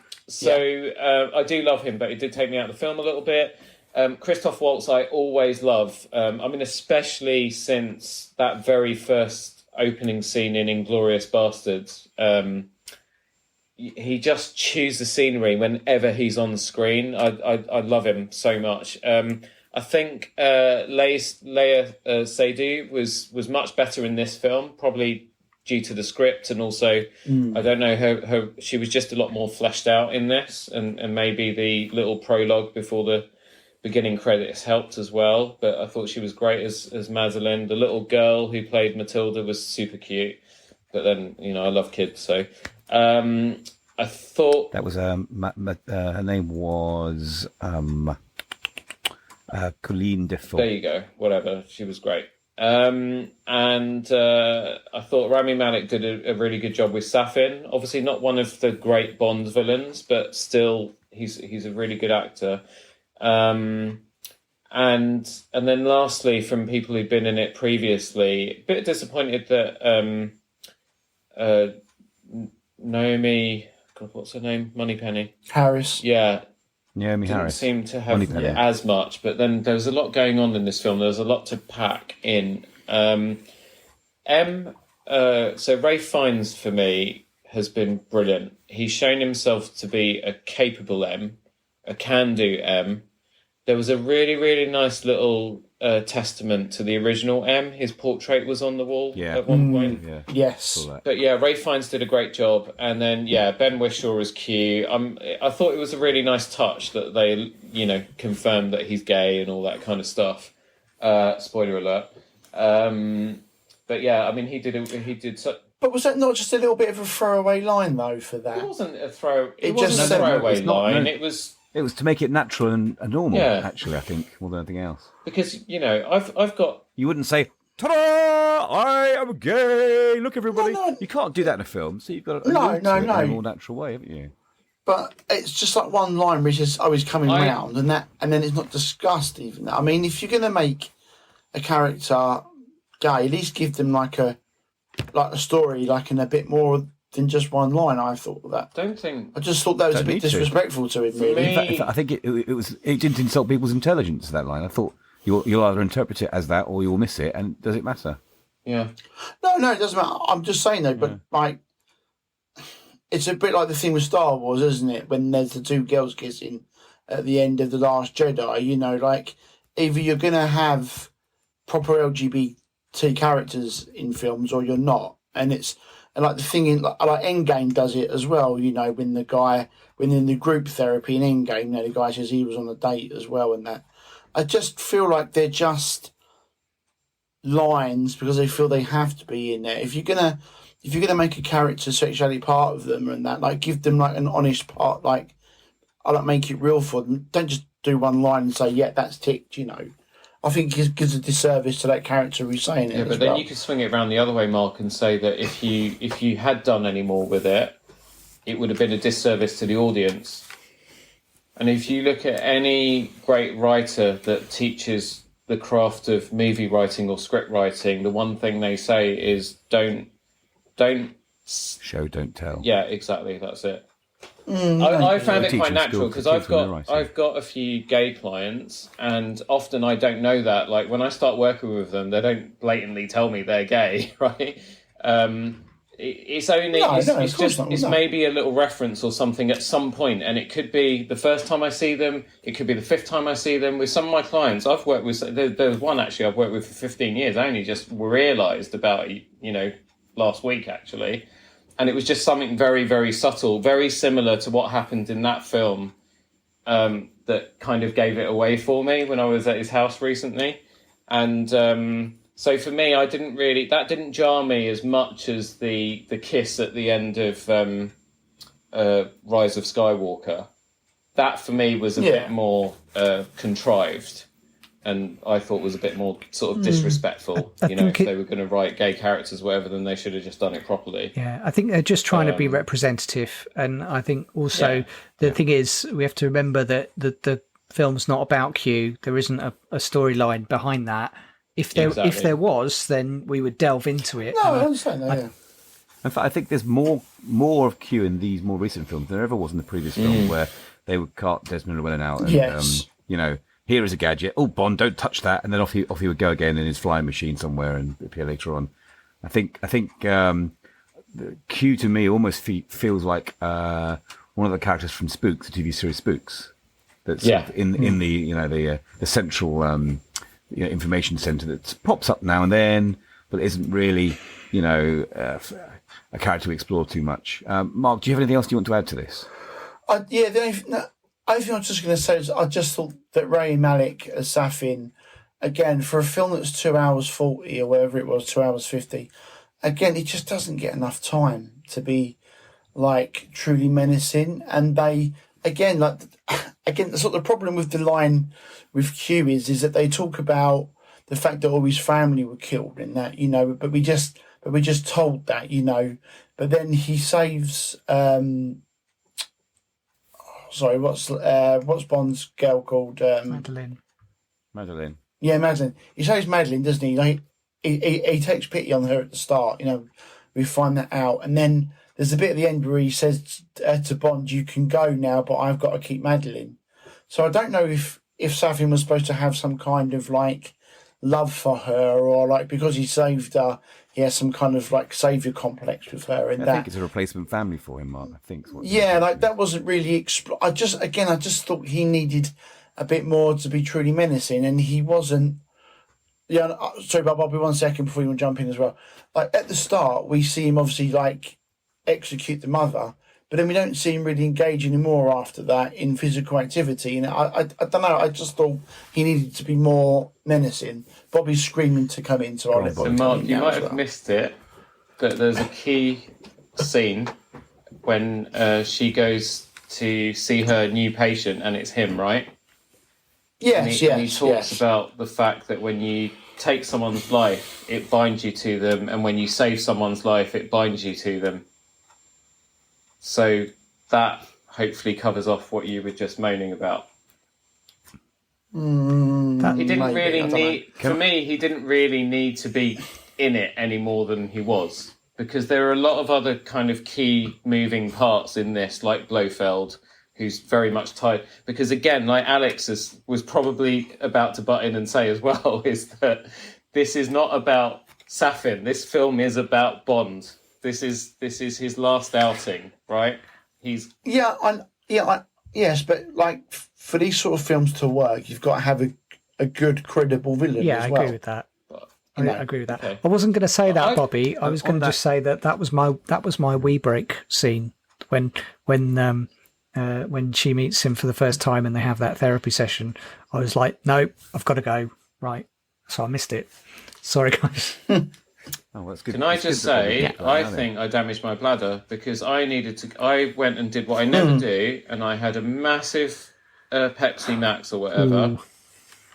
do love him, but it did take me out of the film a little bit. Christoph Waltz, I always love. Especially since that very first opening scene in Inglourious Bastards. He just chews the scenery whenever he's on the screen. I love him so much. I think Leia Seydoux was much better in this film, probably due to the script, and also I don't know, her she was just a lot more fleshed out in this, and maybe the little prologue before the beginning credits helped as well. But I thought she was great as Madeleine. The little girl who played Matilda was super cute. But then, I love kids, so I thought that was her name was Colleen Defoe. There you go. Whatever, she was great. I thought Rami Malek did a really good job with Safin. Obviously, not one of the great Bond villains, but still, he's a really good actor. And then lastly, from people who've been in it previously, a bit disappointed that Naomi, God, what's her name? Moneypenny Harris. Yeah. Naomi Harris. Didn't seem to have as much, but then there was a lot going on in this film. There was a lot to pack in. So Ralph Fiennes, for me, has been brilliant. He's shown himself to be a capable M, a can-do M. There was a really, really nice little testament to the original M. His portrait was on the wall at one point. Yeah. Yes. But yeah, Ralph Fiennes did a great job. And then, Ben Whishaw as Q. I thought it was a really nice touch that they, confirmed that he's gay and all that kind of stuff. Spoiler alert. But yeah, he did such... But was that not just a little bit of a throwaway line, though, for that? It wasn't a throwaway line. It was... It was to make it natural and normal, actually, I think, more than anything else. Because, I've got... You wouldn't say, ta-da, I am gay, look, everybody. No. You can't do that in a film, so you've got to No. in a more natural way, haven't you? But it's just like one line which is always coming round, and then it's not discussed even. If you're going to make a character gay, at least give them like a story, in a bit more than just one line. I thought that. I just thought that was a bit disrespectful to him, really. In fact, I think it didn't insult people's intelligence, that line. I thought you'll either interpret it as that or you'll miss it, and does it matter? Yeah. No, it doesn't matter. I'm just saying though, but it's a bit like the thing with Star Wars, isn't it? When there's the two girls kissing at the end of The Last Jedi, either you're going to have proper LGBT characters in films or you're not. And the thing in Endgame does it as well, when in the group therapy in Endgame, the guy says he was on a date as well, and that. I just feel like they're just lines because they feel they have to be in there. If you're gonna make a character sexuality part of them and that, give them an honest part, make it real for them. Don't just do one line and say, yeah, that's ticked, I think it gives a disservice to that character who's saying it. Yeah, but then you could swing it around the other way, Mark, and say that if you had done any more with it, it would have been a disservice to the audience. And if you look at any great writer that teaches the craft of movie writing or script writing, the one thing they say is don't show, don't tell. Yeah, exactly. That's it. I found it quite natural because I've got a few gay clients, and often I don't know that. When I start working with them, they don't blatantly tell me they're gay, right? It's maybe a little reference or something at some point, and it could be the first time I see them, it could be the fifth time I see them. With some of my clients, I've worked with. There was one actually I've worked with for 15 years. I only just realised about last week actually. And it was just something very, very subtle, very similar to what happened in that film that kind of gave it away for me when I was at his house recently. And so for me, that didn't jar me as much as the kiss at the end of Rise of Skywalker. That for me was a bit more contrived. And I thought was a bit more sort of disrespectful. If they were going to write gay characters, whatever, then they should have just done it properly. Yeah, I think they're just trying to be representative, and I think also the thing is we have to remember that the film's not about Q. There isn't a storyline behind that. If there was, then we would delve into it. No, I understand that. Yeah. In fact, I think there's more of Q in these more recent films than there ever was in the previous film, where they would cart Desmond Llewellyn out and, Yes. Here is a gadget. Oh, Bond, don't touch that. And then off he would go again in his flying machine somewhere and appear later on. I think Q to me almost feels like one of the characters from Spooks, the TV series Spooks. That's sort of in the central information center that pops up now and then, but isn't really a character we explore too much. Mark, do you have anything else you want to add to this? The only thing I was just going to say is I just thought that Rami Malek as Safin, again, for a film that's 2 hours 40 or whatever it was, 2 hours 50, again, it just doesn't get enough time to be like truly menacing. And they, again, the sort of problem with the line with Q is that they talk about the fact that all his family were killed in that, but we just told that, but then he saves, what's Bond's girl called? Madeline. Yeah, Madeline. He saves Madeline, doesn't he? Like, he takes pity on her at the start. We find that out, and then there's a bit at the end where he says to Bond, "You can go now, but I've got to keep Madeline." So I don't know if Safin was supposed to have some kind of like love for her, or like because he saved her, he has some kind of like saviour complex with her. And I think it's a replacement family for him, Mark. I think. That wasn't really I just thought he needed a bit more to be truly menacing, and he wasn't. Yeah, sorry, Bob. I'll be 1 second before you jump in as well. Like at the start, we see him obviously like execute the mother, but then we don't see him really engage anymore after that in physical activity. And I don't know. I just thought he needed to be more menacing. Bobby's screaming to come in, so I'll let Bobby. And Mark, you might have missed it, but there's a key scene when she goes to see her new patient, and it's him, right? Yes, and he talks about the fact that when you take someone's life, it binds you to them, and when you save someone's life, it binds you to them. So that hopefully covers off what you were just moaning about. He didn't really need, for me, he didn't really need to be in it any more than he was, because there are a lot of other kind of key moving parts in this, like Blofeld, who's very much tied. Because again, like Alex was probably about to butt in and say as well, is that this is not about Safin. This film is about Bond. This is his last outing, right? Yes, but like for these sort of films to work, you've got to have a good, credible villain. Yeah, as well. I agree with that. I agree with that. Okay. I wasn't going to say that, Bobby. I was going to just say that was my wee break scene when she meets him for the first time and they have that therapy session. I was like, no, I've got to go. Right, so I missed it. Sorry, guys. Oh, that's good. Can I just say, I think I damaged my bladder because I went and did what I never do, and I had a massive Pepsi Max or whatever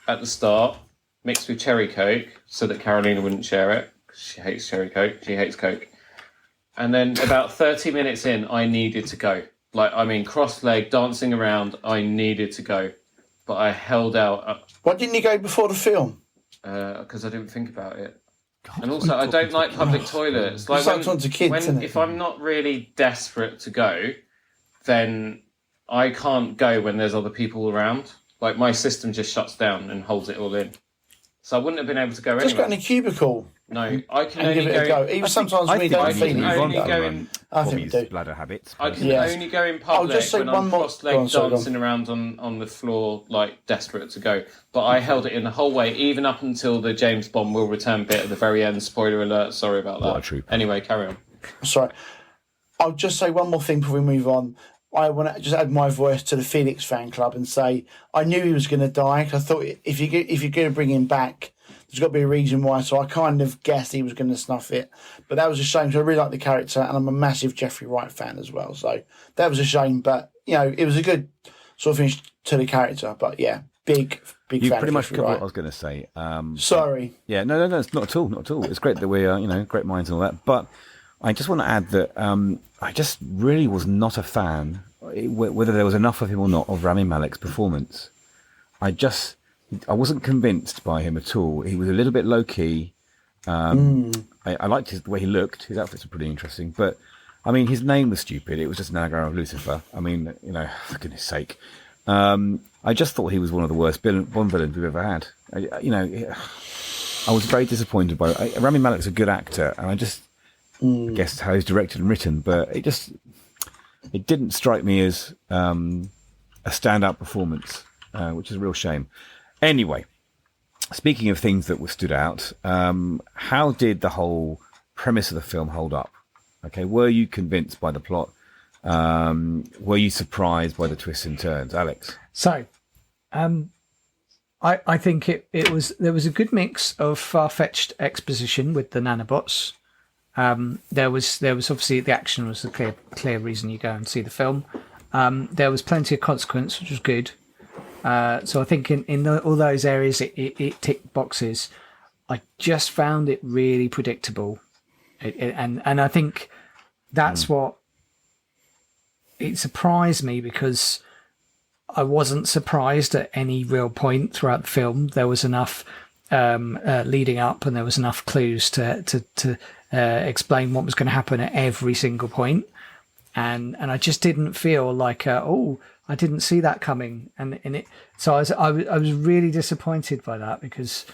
at the start, mixed with cherry Coke, so that Carolina wouldn't share it. She hates cherry Coke. She hates Coke. And then about 30 minutes in, I needed to go. Cross-legged, dancing around, I needed to go. But I held out. Why didn't you go before the film? Because I didn't think about it. God, and also, I don't like public toilets. Like if I'm not really desperate to go, then I can't go when there's other people around. Like, my system just shuts down and holds it all in. So I wouldn't have been able to go anywhere. Just got in a cubicle. No, I can only give it a go. Even sometimes we don't feel it. I think we do. Bladder habits. I can only go in public when I'm cross-legged dancing around on the floor, like desperate to go. But I held it in the whole way, even up until the James Bond will return bit at the very end. Spoiler alert. Sorry about that. What a trooper. Anyway, carry on. Sorry. I'll just say one more thing before we move on. I want to just add my voice to the Felix fan club and say I knew he was going to die. Cause I thought if you're going to bring him back, there's got to be a reason why. So I kind of guessed he was going to snuff it, but that was a shame. So I really like the character, and I'm a massive Jeffrey Wright fan as well. So that was a shame, but it was a good sort of finish to the character. But yeah, big you fan. You pretty much covered what I was going to say. Sorry. Yeah, no, it's not at all. It's great that we are, great minds and all that. But I just want to add that I just really was not a fan, whether there was enough of him or not, of Rami Malek's performance. I wasn't convinced by him at all. He was a little bit low key. I liked the way he looked. His outfits were pretty interesting, but I mean, his name was stupid. It was just an anagram of Lucifer. I mean, for goodness sake. I just thought he was one of the worst Bond villains we've ever had. I was very disappointed by it. Rami Malek's a good actor, and I just guess how he's directed and written, but it didn't strike me as a standout performance, which is a real shame. Anyway, speaking of things that were stood out, how did the whole premise of the film hold up? Okay, were you convinced by the plot? Were you surprised by the twists and turns, Alex? So, I think there was a good mix of far-fetched exposition with the nanobots. There was obviously the action was the clear reason you go and see the film. There was plenty of consequence, which was good. So I think in all those areas it ticked boxes. I just found it really predictable, and I think that's what it surprised me, because I wasn't surprised at any real point throughout the film. There was enough leading up, and there was enough clues to explain what was going to happen at every single point. And I just didn't feel like, I didn't see that coming. So I was really disappointed by that, because,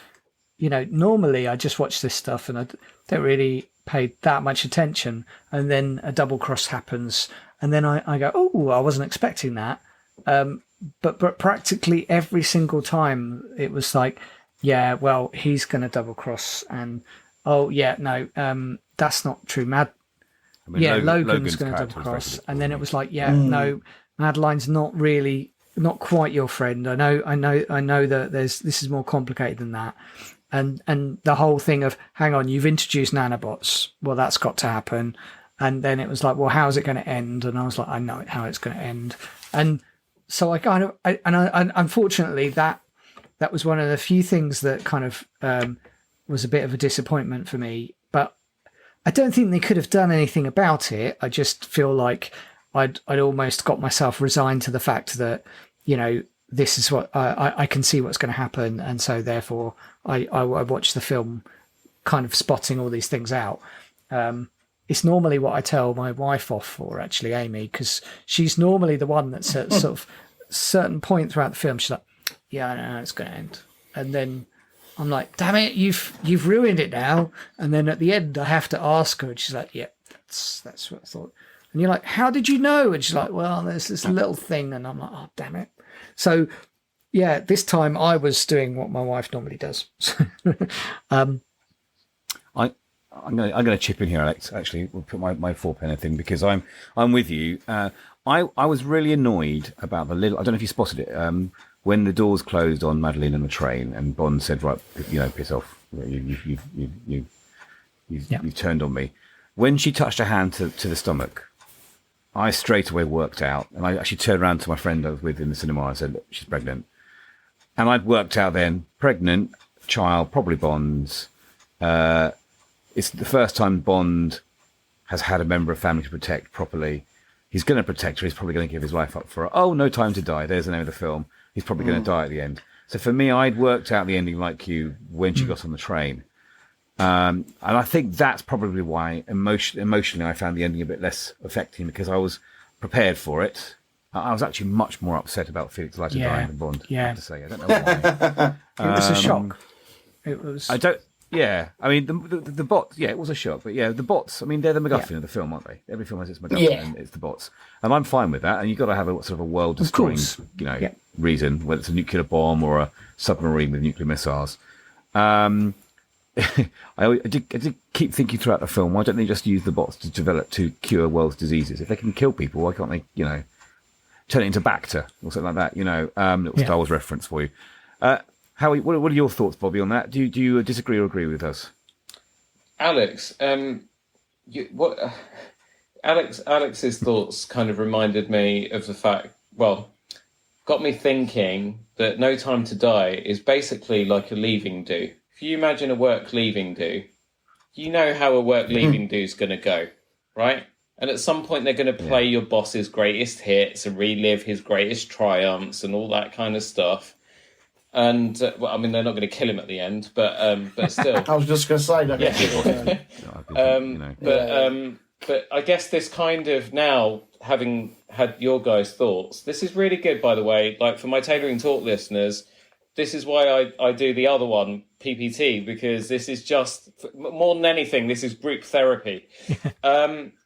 normally I just watch this stuff and I don't really pay that much attention. And then a double cross happens. And then I go, I wasn't expecting that. But practically every single time it was like, yeah, well, he's going to double cross. And, that's not true. Logan's going to double cross. And then it was like, no, Madeline's not quite your friend. I know that this is more complicated than that. And the whole thing of, hang on, you've introduced nanobots. Well, that's got to happen. And then it was like, well, how's it going to end? And I was like, I know how it's going to end. And so I unfortunately that was one of the few things that kind of was a bit of a disappointment for me. But I don't think they could have done anything about it. I just feel like I'd almost got myself resigned to the fact that, this is what I can see what's going to happen. And so therefore I watch the film kind of spotting all these things out. It's normally what I tell my wife off for, actually, Amy, because she's normally the one that's at sort of certain point throughout the film. She's like, yeah, I know it's going to end. And then I'm like, damn it, you've ruined it now. And then at the end, I have to ask her, and she's like, yeah, that's what I thought. And you're like, how did you know? And she's like, well, there's this little thing. And I'm like, oh, damn it. So, yeah, this time I was doing what my wife normally does. I'm going to chip in here, Alex. Actually, we'll put my forepenny thing, because I'm with you. I was really annoyed about the little. I don't know if you spotted it when the doors closed on Madeline and the train, and Bond said, "Right, piss off. You turned on me." When she touched her hand to the stomach, I straight away worked out, and I actually turned around to my friend I was with in the cinema. I said, "She's pregnant," and I'd worked out then, pregnant child, probably Bond's. It's the first time Bond has had a member of family to protect properly. He's going to protect her. He's probably going to give his life up for her. Oh, No Time to Die. There's the name of the film. He's probably going to die at the end. So for me, I'd worked out the ending like you when she got on the train. And I think that's probably why emotionally I found the ending a bit less affecting, because I was prepared for it. I was actually much more upset about Felix Leiter dying than Bond, I have to say. I don't know why. It was a shock. It was... Yeah, I mean, the bots, it was a shock. But yeah, the bots, I mean, they're the MacGuffin of the film, aren't they? Every film has its MacGuffin, and it's the bots. And I'm fine with that. And you've got to have a sort of a world-destroying, reason, whether it's a nuclear bomb or a submarine with nuclear missiles. I did keep thinking throughout the film, why don't they just use the bots to cure world's diseases? If they can kill people, why can't they, turn it into Bacter or something like that? Little Star Wars reference for you. Howie, what are your thoughts, Bobby, on that? Do you disagree or agree with us? Alex, Alex's thoughts kind of reminded me of the fact, got me thinking that No Time to Die is basically like a leaving do. If you imagine a work leaving do, you know how a work leaving do is going to go, right? And at some point they're going to play your boss's greatest hits and relive his greatest triumphs and all that kind of stuff. And well, I mean, they're not going to kill him at the end, but still. I was just going to say that. But I guess this kind of, now having had your guys' thoughts, this is really good, by the way. Like, for my Tailoring Talk listeners, this is why I do the other one, PPT, because this is just, more than anything, this is group therapy. But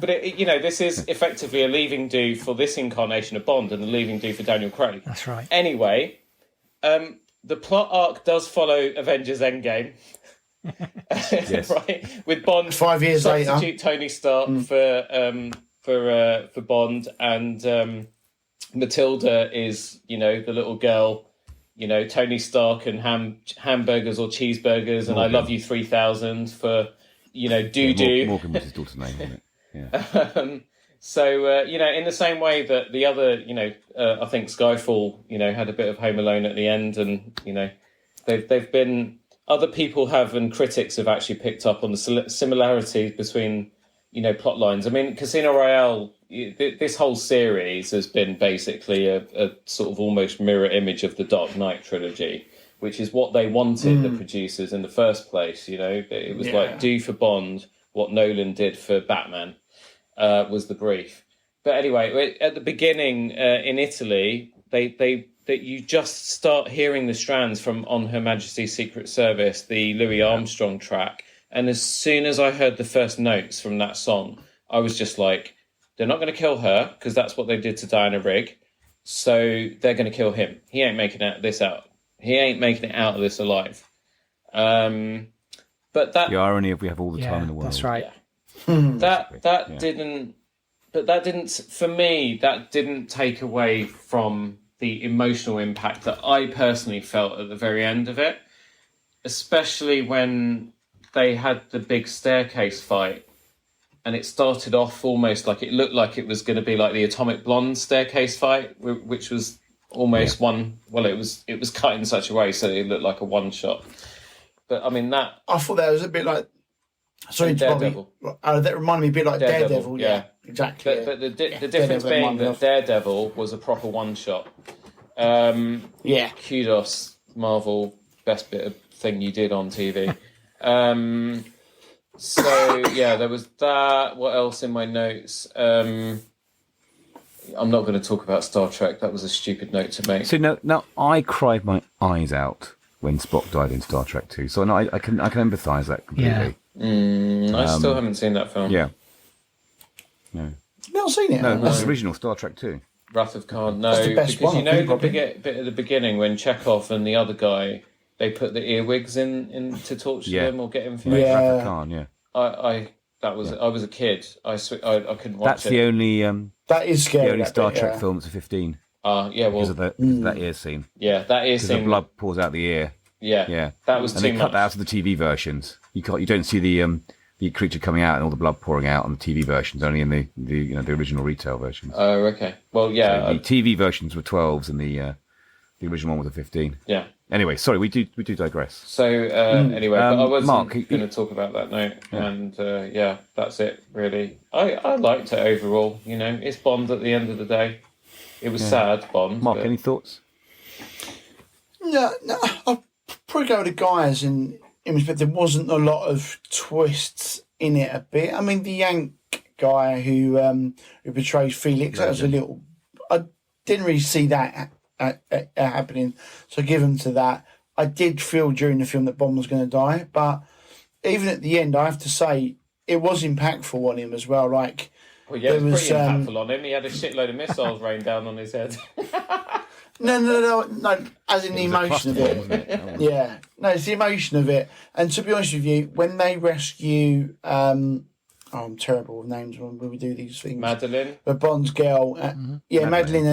this is effectively a leaving do for this incarnation of Bond and a leaving do for Daniel Craig. That's right. Anyway, the plot arc does follow Avengers Endgame. Yes. Right, with Bond 5 years later, substitute Tony Stark for Bond, and Matilda is the little girl, Tony Stark and hamburgers or cheeseburgers, and I love you 3000 for doo-doo. Morgan was his daughter's name, wasn't it? Yeah. So in the same way that the other I think Skyfall had a bit of Home Alone at the end, and they've been, other people have, and critics have actually picked up on the similarities between plot lines. I mean, Casino Royale, this whole series has been basically a sort of almost mirror image of the Dark Knight trilogy, which is what they wanted, the producers, in the first place. It was like, do for Bond what Nolan did for Batman, was the brief. But anyway, at the beginning in Italy, that you just start hearing the strands from On Her Majesty's Secret Service, the Louis Armstrong track. And as soon as I heard the first notes from that song, I was just like, they're not going to kill her, because that's what they did to Diana Rigg. So they're going to kill him. He ain't making this out. He ain't making it out of this alive. But that, the irony of we have all the time in the world. That's right. Didn't, for me, that didn't take away from the emotional impact that I personally felt at the very end of it, especially when they had the big staircase fight, and it started off almost like, it looked like it was going to be like the Atomic Blonde staircase fight, which was almost one. Well, it was cut in such a way so it looked like a one shot. But I mean, that, I thought that was a bit like, sorry, Daredevil. That reminded me a bit like Daredevil. Yeah, exactly. But the difference being that Daredevil was a proper one shot. Kudos, Marvel, best bit of thing you did on TV. There was that. What else in my notes? I'm not going to talk about Star Trek. That was a stupid note to make. So now I cried my eyes out when Spock died in Star Trek 2. So no, I can empathise that completely. Yeah. I still haven't seen that film. Yeah. No. Not seen it. No, that's the original Star Trek 2. Wrath of Khan. No, That's the best because one, the bit at the beginning when Chekhov and the other guy, they put the earwigs in to torture them or get information. Wrath of Khan, yeah. I was a kid. I couldn't watch That's it. the only that is scary. the only Star Trek film that's a 15. Because of that ear scene. Yeah, that ear scene. The blood pours out the ear. Yeah. That was and too they cut much. that out of the TV versions. You don't see the creature coming out and all the blood pouring out on the TV versions, only in the original retail versions. Oh, okay. Well, yeah. So the TV versions were 12s and the original one was a 15. Yeah. Anyway, sorry, we do digress. So anyway, but I wasn't Mark, going to talk about that note, and that's it really. I liked it overall. It's Bond at the end of the day. It was sad, Bond. Mark, any thoughts? No, I'll probably go with the guys in respect. There wasn't a lot of twists in it. A bit. I mean, the Yank guy who portrays Felix, that was a little. I didn't really see that happening, so give him to that. I did feel during the film that Bond was going to die, but even at the end, I have to say it was impactful on him as well. Like, well, yeah, it was pretty impactful on him. He had a shitload of missiles rain down on his head. No. As in the emotion of it. Yeah. No, it's the emotion of it. And to be honest with you, when they rescue, I'm terrible with names when we do these things. Madeline, the Bond's girl, Madeline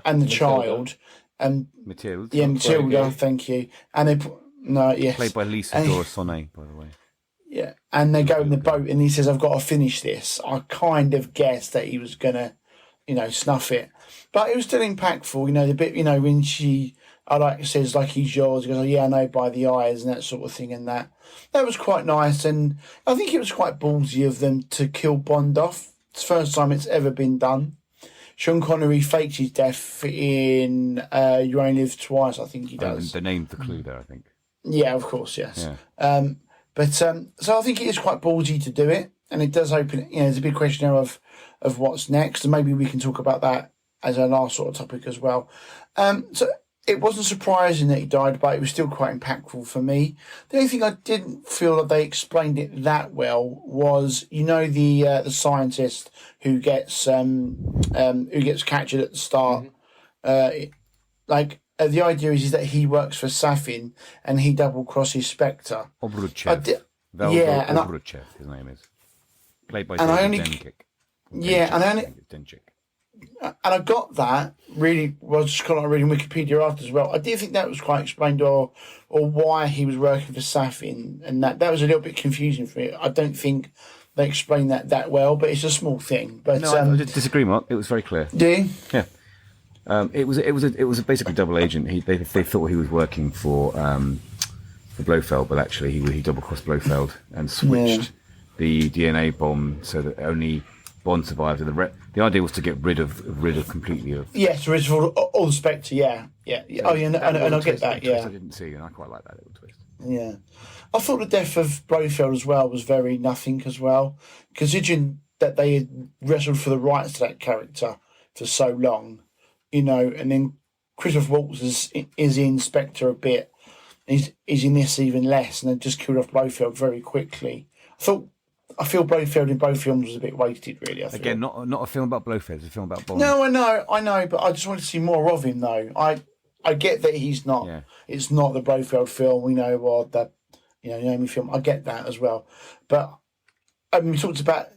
and the child, and Matilda. Yeah, Matilda. Thank you. And they played by Lisa Doris Sonnet, by the way. Yeah, and they go in the boat, and he says, "I've got to finish this." I kind of guessed that he was gonna, snuff it, but it was still impactful. The bit, when she, says, like, he's yours. He goes, "Oh, yeah, I know by the eyes," and that sort of thing, and that was quite nice. And I think it was quite ballsy of them to kill Bond off. It's the first time it's ever been done. Sean Connery faked his death in You Only Live Twice, I think he does. The name's the clue there, I think. Yeah, of course, yes. Yeah. So I think it is quite ballsy to do it, and it does open. There's a big question now of what's next, and maybe we can talk about that as our last sort of topic as well. So it wasn't surprising that he died, but it was still quite impactful for me. The only thing I didn't feel that they explained it that well was, the scientist who gets captured at the start. The idea is that he works for Safin and he double crosses Spectre. Obruchev. Obruchev, his name is. Played by David Dencik. And I got that really was just kind of reading Wikipedia after as well. I did think that was quite explained or why he was working for Safin, and that was a little bit confusing for me. I don't think they explained that well, but it's a small thing. But no, I disagree, Mark. It was very clear. Do you? Yeah. It was basically double agent. They thought he was working for Blofeld, but actually he double crossed Blofeld and switched the DNA bomb so that only Bond survived. And the idea was to get rid of completely of. Yes, rid of all the Spectre. Yeah. Oh, yeah, and I get that. Yeah, I didn't see, and I quite like that little twist. Yeah, I thought the death of Blofeld as well was very nothing as well, considering that they had wrestled for the rights to that character for so long. And then Christopher Waltz is in Spectre a bit. He's in this even less, and they just killed off Blofeld very quickly. I feel Blofeld in both films was a bit wasted, really. Again, not a film about Blofeld, it's a film about Bond. No, I know, but I just wanted to see more of him, though. I get that he's not. Yeah. It's not the Blofeld film, or the Naomi film. I get that as well, but we talked about.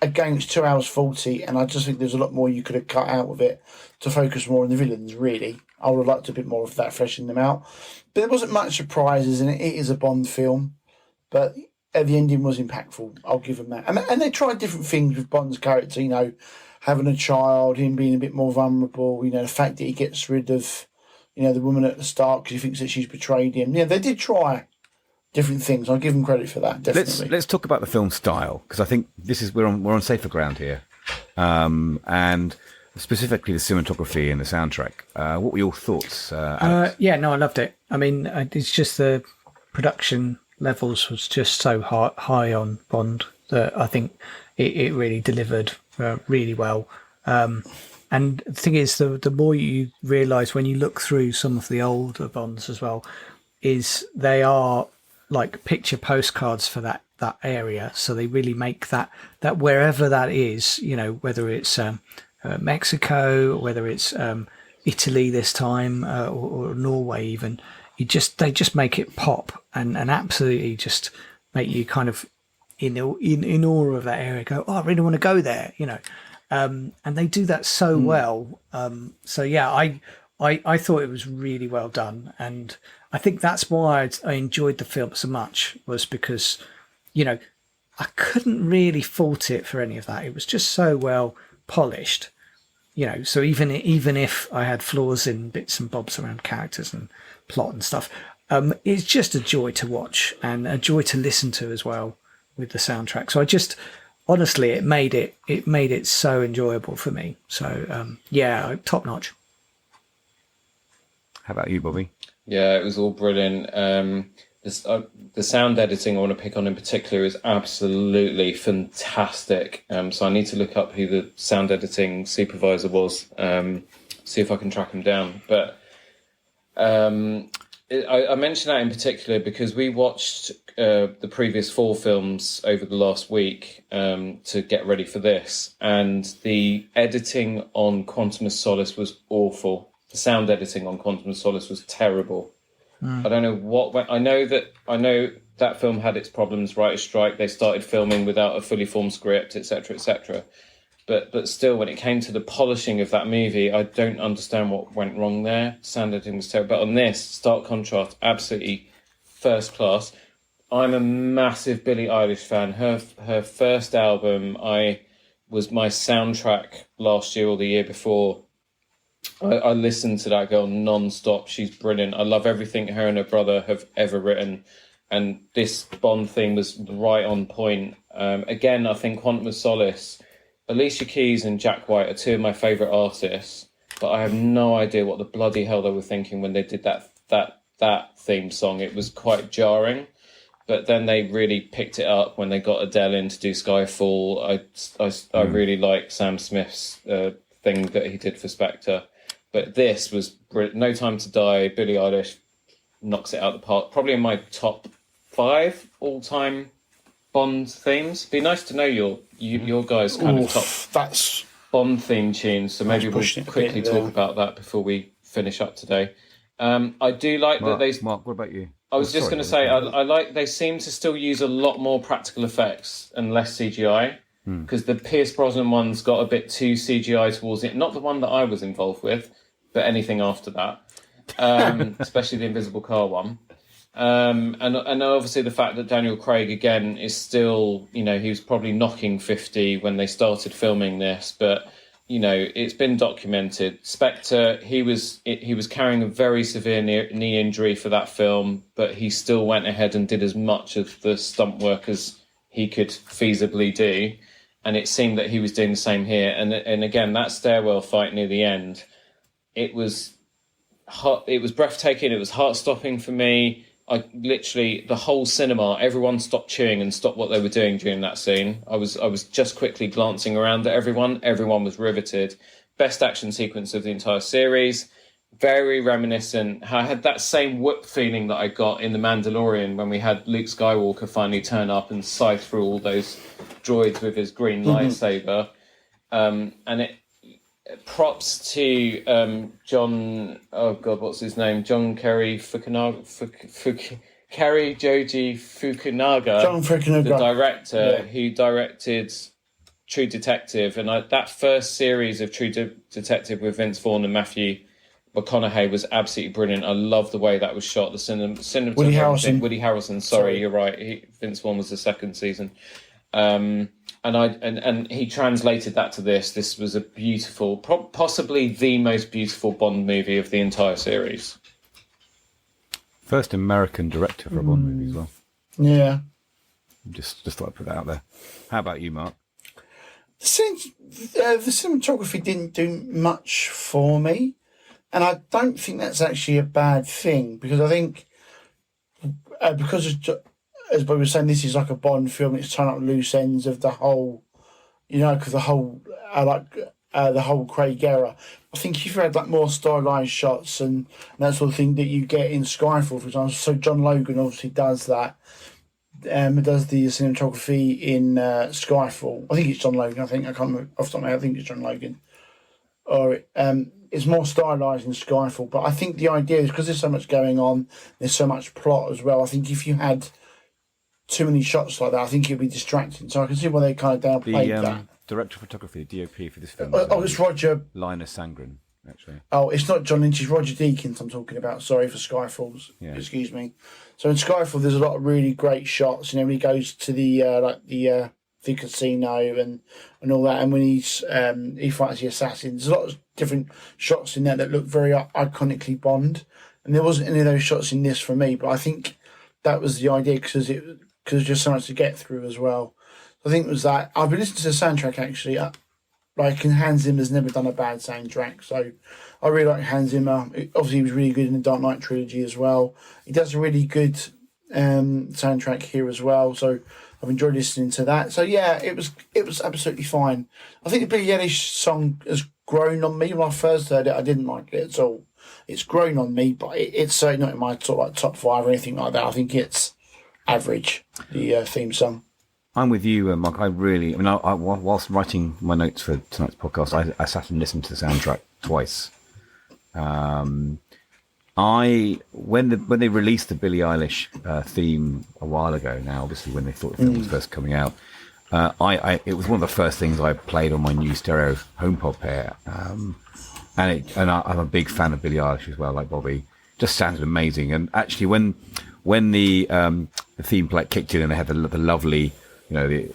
Again, it's 2 hours 40, and I just think there's a lot more you could have cut out of it to focus more on the villains, really. I would have liked a bit more of that, freshening them out. But there wasn't much surprises, and it is a Bond film. But the ending was impactful, I'll give them that. And they tried different things with Bond's character, having a child, him being a bit more vulnerable, the fact that he gets rid of, the woman at the start because he thinks that she's betrayed him. Yeah, they did try different things. I'll give them credit for that. Definitely. Let's talk about the film style, because I think we're on safer ground here, and specifically the cinematography and the soundtrack. What were your thoughts? I loved it. I mean, it's just the production levels was just so high on Bond that I think it really delivered really well. And the thing is, the more you realise when you look through some of the older Bonds as well, is they are like picture postcards for that area. So they really make that wherever that is, whether it's Mexico, whether it's Italy this time, or Norway even, they just make it pop and absolutely just make you kind of in awe of that area. Go, oh, I really want to go there, and they do that so well. So yeah, I thought it was really well done, and I think that's why I enjoyed the film so much, was because, I couldn't really fault it for any of that. It was just so well polished, so even if I had flaws in bits and bobs around characters and plot and stuff, it's just a joy to watch and a joy to listen to as well with the soundtrack. So I just, honestly, it made it so enjoyable for me. So top notch. How about you, Bobby? Yeah, it was all brilliant. The sound editing I want to pick on in particular is absolutely fantastic. So I need to look up who the sound editing supervisor was, see if I can track him down. But I mention that in particular because we watched the previous 4 films over the last week to get ready for this, and the editing on Quantum of Solace was awful. The sound editing on Quantum of Solace was terrible. I don't know what went. I know that film had its problems. Writer's strike. They started filming without a fully formed script, etc., etc. But still, when it came to the polishing of that movie, I don't understand what went wrong there. Sound editing was terrible. But on this, stark contrast, absolutely first class. I'm a massive Billie Eilish fan. Her first album, was my soundtrack last year or the year before. I listened to that girl non-stop. She's brilliant. I love everything her and her brother have ever written. And this Bond theme was right on point. Again, I think Quantum of Solace Alicia Keys and Jack White are two of my favourite artists, but I have no idea what the bloody hell they were thinking when they did that theme song. It was quite jarring, but then they really picked it up when they got Adele in to do Skyfall. I really like Sam Smith's thing that he did for Spectre, but this was No Time to Die. Billie Eilish knocks it out the park. Probably in my top 5 all-time Bond themes. Be nice to know your guys' kind of top Bond theme tunes. So maybe we'll quickly talk about that before we finish up today. I do like that they. Mark, what about you? I was just going to say I like they seem to still use a lot more practical effects and less CGI, because the Pierce Brosnan one's got a bit too CGI towards it. Not the one that I was involved with, but anything after that, especially the Invisible Car one. And obviously the fact that Daniel Craig again is still, he was probably knocking 50 when they started filming this, but it's been documented. Spectre, he was carrying a very severe knee injury for that film, but he still went ahead and did as much of the stunt work as he could feasibly do, and it seemed that he was doing the same here. And again, that stairwell fight near the end, it was breathtaking. It was heart-stopping for me. I literally, the whole cinema, everyone stopped chewing and stopped what they were doing during that scene. I was just quickly glancing around at everyone. Everyone was riveted. Best action sequence of the entire series. Very reminiscent. I had that same whoop feeling that I got in The Mandalorian when we had Luke Skywalker finally turn up and scythe through all those droids with his green lightsaber. And it, props to John. Oh God, what's his name? John Kerry Kerry Joji Fukunaga. John Fukunaga, the director who directed True Detective, and that first series of True Detective with Vince Vaughn and Matthew McConaughey was absolutely brilliant. I love the way that was shot. The cinematography. Woody Harrelson. Sorry, you're right. Vince Vaughn was the second season. And he translated that to this. This was a beautiful, possibly the most beautiful Bond movie of the entire series. First American director for a Bond movie as well. Yeah. Just thought I'd put that out there. How about you, Mark? The cinematography didn't do much for me, and I don't think that's actually a bad thing, because I think as Bob was saying, this is like a Bond film. It's tying up loose ends of the whole, because the whole Craig era. I think if you had like more stylized shots and that sort of thing that you get in Skyfall, for example. So John Logan obviously does that. Does the cinematography in Skyfall. I think it's John Logan. I can't remember off the top of my head. I think it's John Logan. Or it's more stylized in Skyfall. But I think the idea is, because there's so much going on, there's so much plot as well. I think if you had too many shots like that, I think it'd be distracting. So I can see why they kind of downplayed that. Director of photography, the DOP for this film. It's Roger. Linus Sandgren, actually. Oh, it's not John Lynch. It's Roger Deakins I'm talking about. Sorry for Skyfalls. Yeah. Excuse me. So in Skyfall, there's a lot of really great shots. When he goes to the casino and all that, and when he fights the assassins, there's a lot of different shots in there that look very iconically Bond. And there wasn't any of those shots in this for me, but I think that was the idea, because there's just so much to get through as well. I think it was that. I've been listening to the soundtrack actually. Hans Zimmer's never done a bad soundtrack, so I really like Hans Zimmer. Obviously, he was really good in the Dark Knight trilogy as well. He does a really good soundtrack here as well, so I've enjoyed listening to that. So yeah, it was absolutely fine. I think the Billie Eilish song has grown on me. When I first heard it, I didn't like it at all. It's grown on me, but it's certainly not in my top 5 or anything like that. I think it's average, the theme song. I'm with you, Mark. I whilst writing my notes for tonight's podcast, I sat and listened to the soundtrack twice. When they released the Billie Eilish theme a while ago, now obviously when they thought the film was first coming out, it was one of the first things I played on my new stereo HomePod pair, and I'm a big fan of Billie Eilish as well, like Bobby. Just sounded amazing, and actually when the theme play kicked in and they had the lovely, the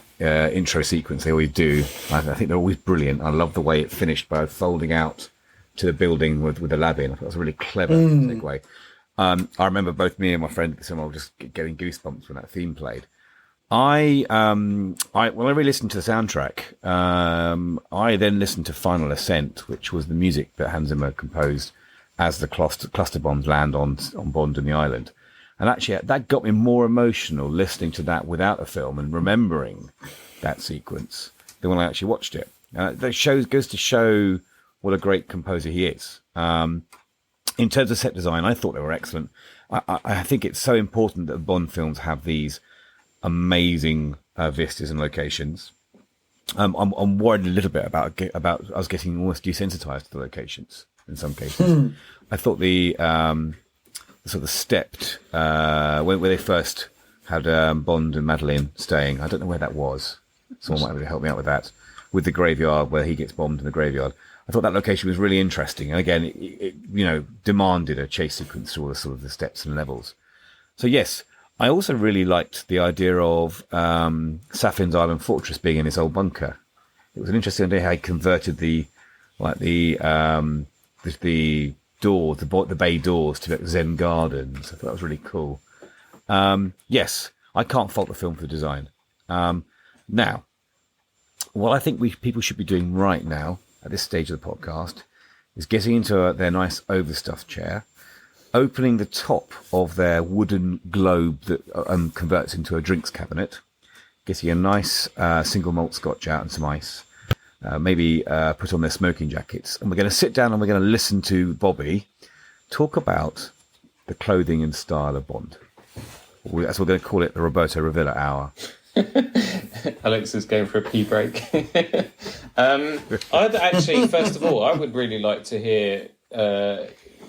intro sequence they always do. I think they're always brilliant. I love the way it finished by folding out to the building with the lab in. I thought it was a really clever segue. I remember both me and my friend at the cinema just getting goosebumps when that theme played. When I re-listened to the soundtrack, I then listened to Final Ascent, which was the music that Hans Zimmer composed as the cluster bombs land on Bond and the island. And actually, that got me more emotional listening to that without a film and remembering that sequence than when I actually watched it. That goes to show what a great composer he is. In terms of set design, I thought they were excellent. I think it's so important that Bond films have these amazing vistas and locations. I'm worried a little bit about us getting almost desensitized to the locations in some cases. I thought the sort of stepped where they first had Bond and Madeleine staying. I don't know where that was. Someone might be able to help me out with that. With the graveyard where he gets bombed in the graveyard. I thought that location was really interesting. And again, it demanded a chase sequence through all the sort of the steps and levels. So yes, I also really liked the idea of Saflin's Island Fortress being in this old bunker. It was an interesting idea how he converted the door, the bay doors to like Zen gardens. I thought that was really cool. Yes, I can't fault the film for the design. Now, what I think people should be doing right now at this stage of the podcast is getting into their nice overstuffed chair, opening the top of their wooden globe that converts into a drinks cabinet, getting a nice single malt scotch out and some ice, maybe put on their smoking jackets, and we're going to sit down and we're going to listen to Bobby talk about the clothing and style of Bond. That's what we're going to call it, the Roberto Revilla hour. Alex is going for a pee break. I'd actually, first of all, I would really like to hear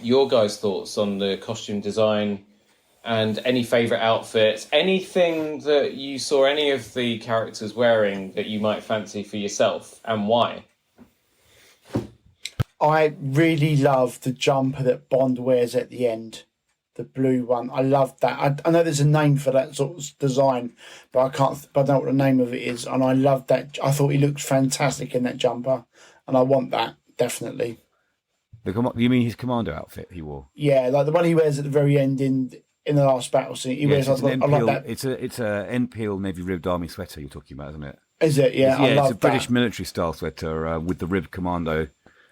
your guys' thoughts on the costume design and any favourite outfits, anything that you saw any of the characters wearing that you might fancy for yourself, and why. I really love the jumper that Bond wears at the end. The blue one, I love that. I know there's a name for that sort of design, but I don't know what the name of it is. And I love that. I thought he looked fantastic in that jumper, and I want that definitely. You mean his commando outfit he wore? Yeah, like the one he wears at the very end in the last battle scene. He wears. I love that. It's a Enfield navy ribbed army sweater you're talking about, isn't it? Is it? Yeah, I love it's a British military style sweater with the ribbed commando.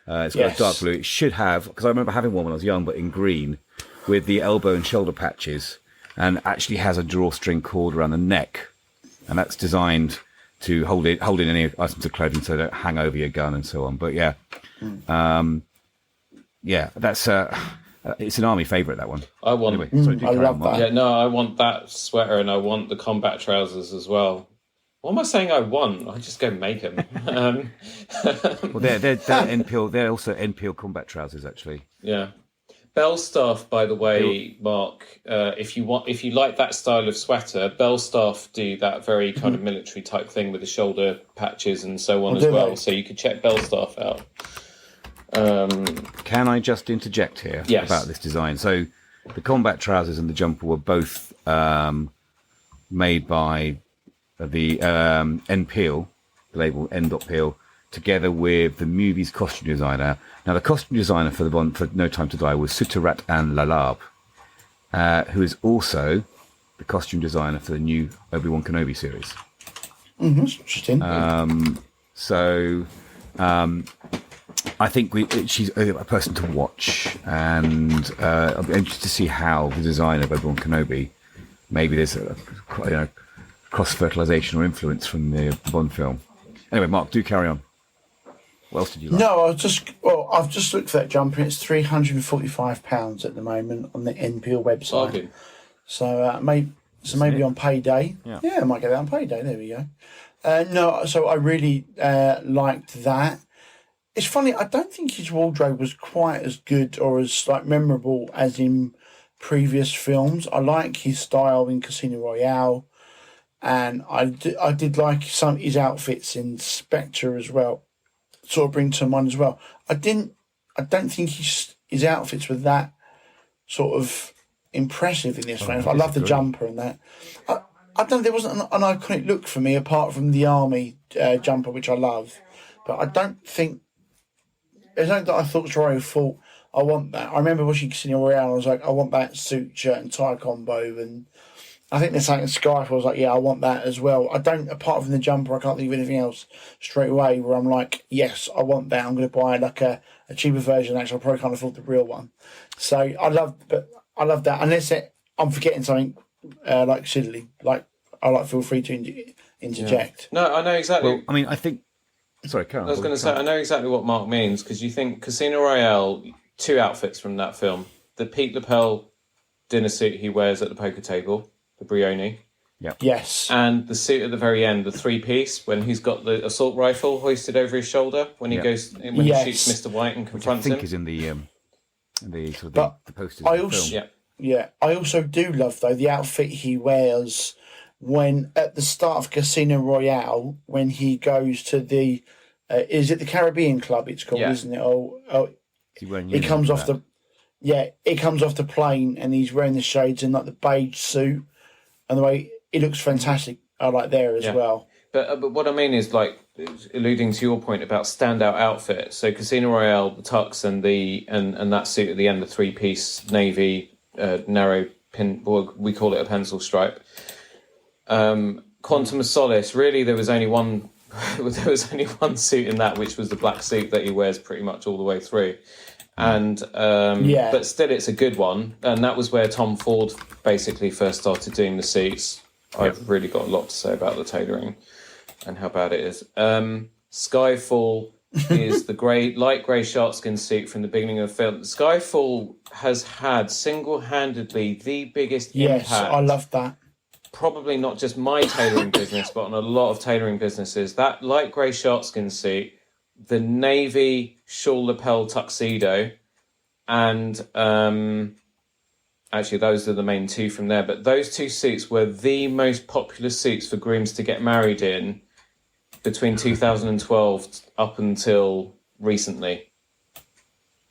It's got a dark blue. It should have, because I remember having one when I was young, but in green, with the elbow and shoulder patches, and actually has a drawstring cord around the neck, and that's designed to hold in any items of clothing so they don't hang over your gun and so on. But yeah, that's it's an army favourite, that one. I want. Anyway, I love that. Yeah, no, I want that sweater, and I want the combat trousers as well. What am I saying? I want? I just go make them. Well, they're Enfield. They're also Enfield combat trousers, actually. Yeah. Belstaff, by the way, Mark, if you like that style of sweater, Belstaff do that very kind of military type thing with the shoulder patches and so on as well. So you could check Belstaff out. Can I just interject here about this design? So the combat trousers and the jumper were both made by the N Peel, the label N.Peel, together with the movie's costume designer. Now, the costume designer for No Time to Die was Sutarat and Lalab, who is also the costume designer for the new Obi-Wan Kenobi series. That's interesting. I think she's a person to watch, and I'll be interested to see how the design of Obi-Wan Kenobi, maybe there's a cross-fertilization or influence from the Bond film. Anyway, Mark, do carry on. What else did you like? No, I've just looked for that jumper. It's £345 at the moment on the NPL website. Bargain. So maybe on payday. Yeah, I might get that on payday. There we go. No, so I really liked that. It's funny. I don't think his wardrobe was quite as good or as memorable as in previous films. I like his style in Casino Royale, and I did like some of his outfits in Spectre as well. Sort of bring to mind as well. I don't think his outfits were that sort of impressive in this film. I love the jumper and that. I don't. There wasn't an iconic look for me apart from the army jumper, which I love. But I don't think there's something that I thought thought I want that. I remember watching Casino Royale. I was like, I want that suit, shirt, and tie combo, and I think they're saying Skyfall. I was like, yeah, I want that as well. I don't, apart from the jumper, I can't think of anything else straight away where I'm like, yes, I want that. I'm going to buy like a cheaper version. Actually, I probably can't afford the real one. So I love that. Unless I'm forgetting something like silly, like feel free to interject. No, I know exactly. Well, I mean, I think. Sorry, Karen. I was going to say, I know exactly what Mark means, because you think Casino Royale, 2 outfits from that film. The Pete lapel dinner suit he wears at the poker table, the Brioni. Yeah. Yes. And the suit at the very end, the 3-piece, when he's got the assault rifle hoisted over his shoulder, when he goes, when he shoots Mr. White and confronts him. I think is in the sort of the posters I of the also, film. Yeah, I also do love, though, the outfit he wears when, at the start of Casino Royale, when he goes to the, is it the Caribbean Club it's called, isn't it? It comes off the plane and he's wearing the shades and like the beige suit, and the way it looks fantastic. I like there as well. But what I mean is, like, alluding to your point about standout outfit. So Casino Royale, the tux and that suit at the end, the 3-piece navy narrow pin, or we call it a pencil stripe. Quantum of Solace. Really, there was only one. There was only one suit in that, which was the black suit that he wears pretty much all the way through. And but still, it's a good one. And that was where Tom Ford basically first started doing the suits. I've really got a lot to say about the tailoring and how bad it is. Skyfall is the light grey sharkskin suit from the beginning of the film. Skyfall has had single-handedly the biggest impact. Yes, I love that. Probably not just my tailoring business, but on a lot of tailoring businesses. That light grey sharkskin suit, the navy shawl lapel tuxedo, and actually those are the main 2 from there. But those 2 suits were the most popular suits for grooms to get married in between 2012 up until recently.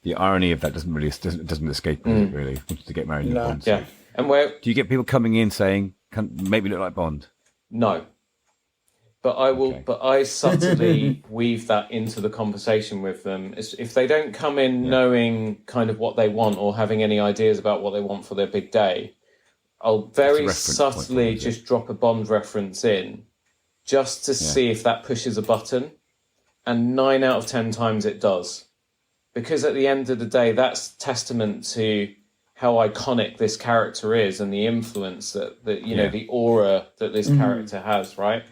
The irony of that doesn't escape me, really. To get married in Bond. Yeah. And where do you get people coming in saying, "Can make me look like Bond"? No. But I will. Okay. But I subtly weave that into the conversation with them. If they don't come in knowing kind of what they want or having any ideas about what they want for their big day, I'll very subtly just drop a Bond reference in, just to see if that pushes a button. And 9 out of 10 times it does, because at the end of the day, that's testament to how iconic this character is and the influence that the aura that this character has, right?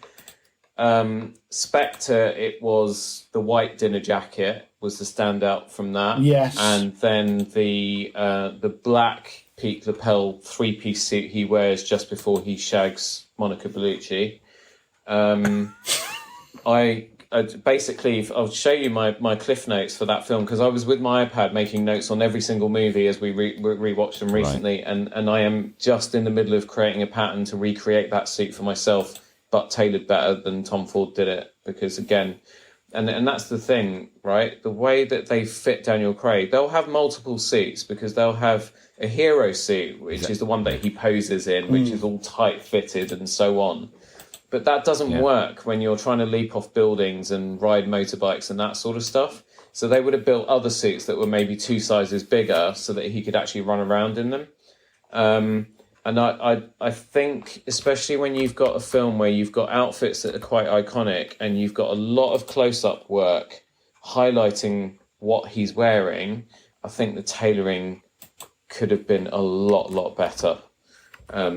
Spectre, it was the white dinner jacket was the standout from that. Yes. And then the black Pete lapel 3-piece suit he wears just before he shags Monica Bellucci. I'll show you my cliff notes for that film, because I was with my iPad making notes on every single movie as we rewatched them recently, and I am just in the middle of creating a pattern to recreate that suit for myself, but tailored better than Tom Ford did it, because again, and that's the thing, right? The way that they fit Daniel Craig, they'll have multiple suits, because they'll have a hero suit, which is the one that he poses in, which is all tight fitted and so on. But that doesn't work when you're trying to leap off buildings and ride motorbikes and that sort of stuff. So they would have built other suits that were maybe 2 sizes bigger so that he could actually run around in them. And I think, especially when you've got a film where you've got outfits that are quite iconic and you've got a lot of close-up work highlighting what he's wearing, I think the tailoring could have been a lot better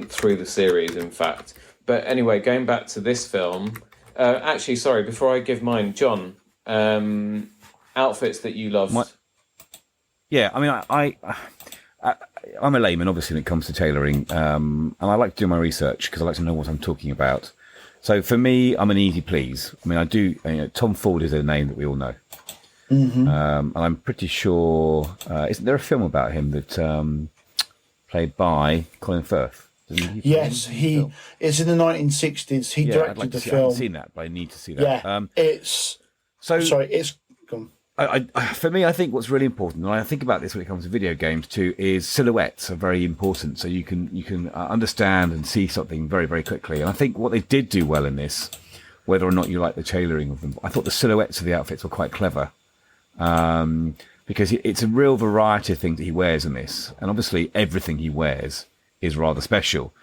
through the series, in fact. But anyway, going back to this film, actually, sorry, before I give mine, John, outfits that you loved. I mean, I'm a layman, obviously, when it comes to tailoring, and I like to do my research because I like to know what I'm talking about. So for me, I'm an easy please. I mean, I do. Tom Ford is a name that we all know, and I'm pretty sure. Isn't there a film about him that played by Colin Firth? Yes, it's in the 1960s. He directed the film. I haven't seen that, but I need to see that. Yeah, it's gone. For me, I think what's really important, and I think about this when it comes to video games too, is silhouettes are very important. So you can understand and see something very, very quickly. And I think what they did do well in this, whether or not you like the tailoring of them, I thought the silhouettes of the outfits were quite clever, because it's a real variety of things that he wears in this, and obviously everything he wears is rather special.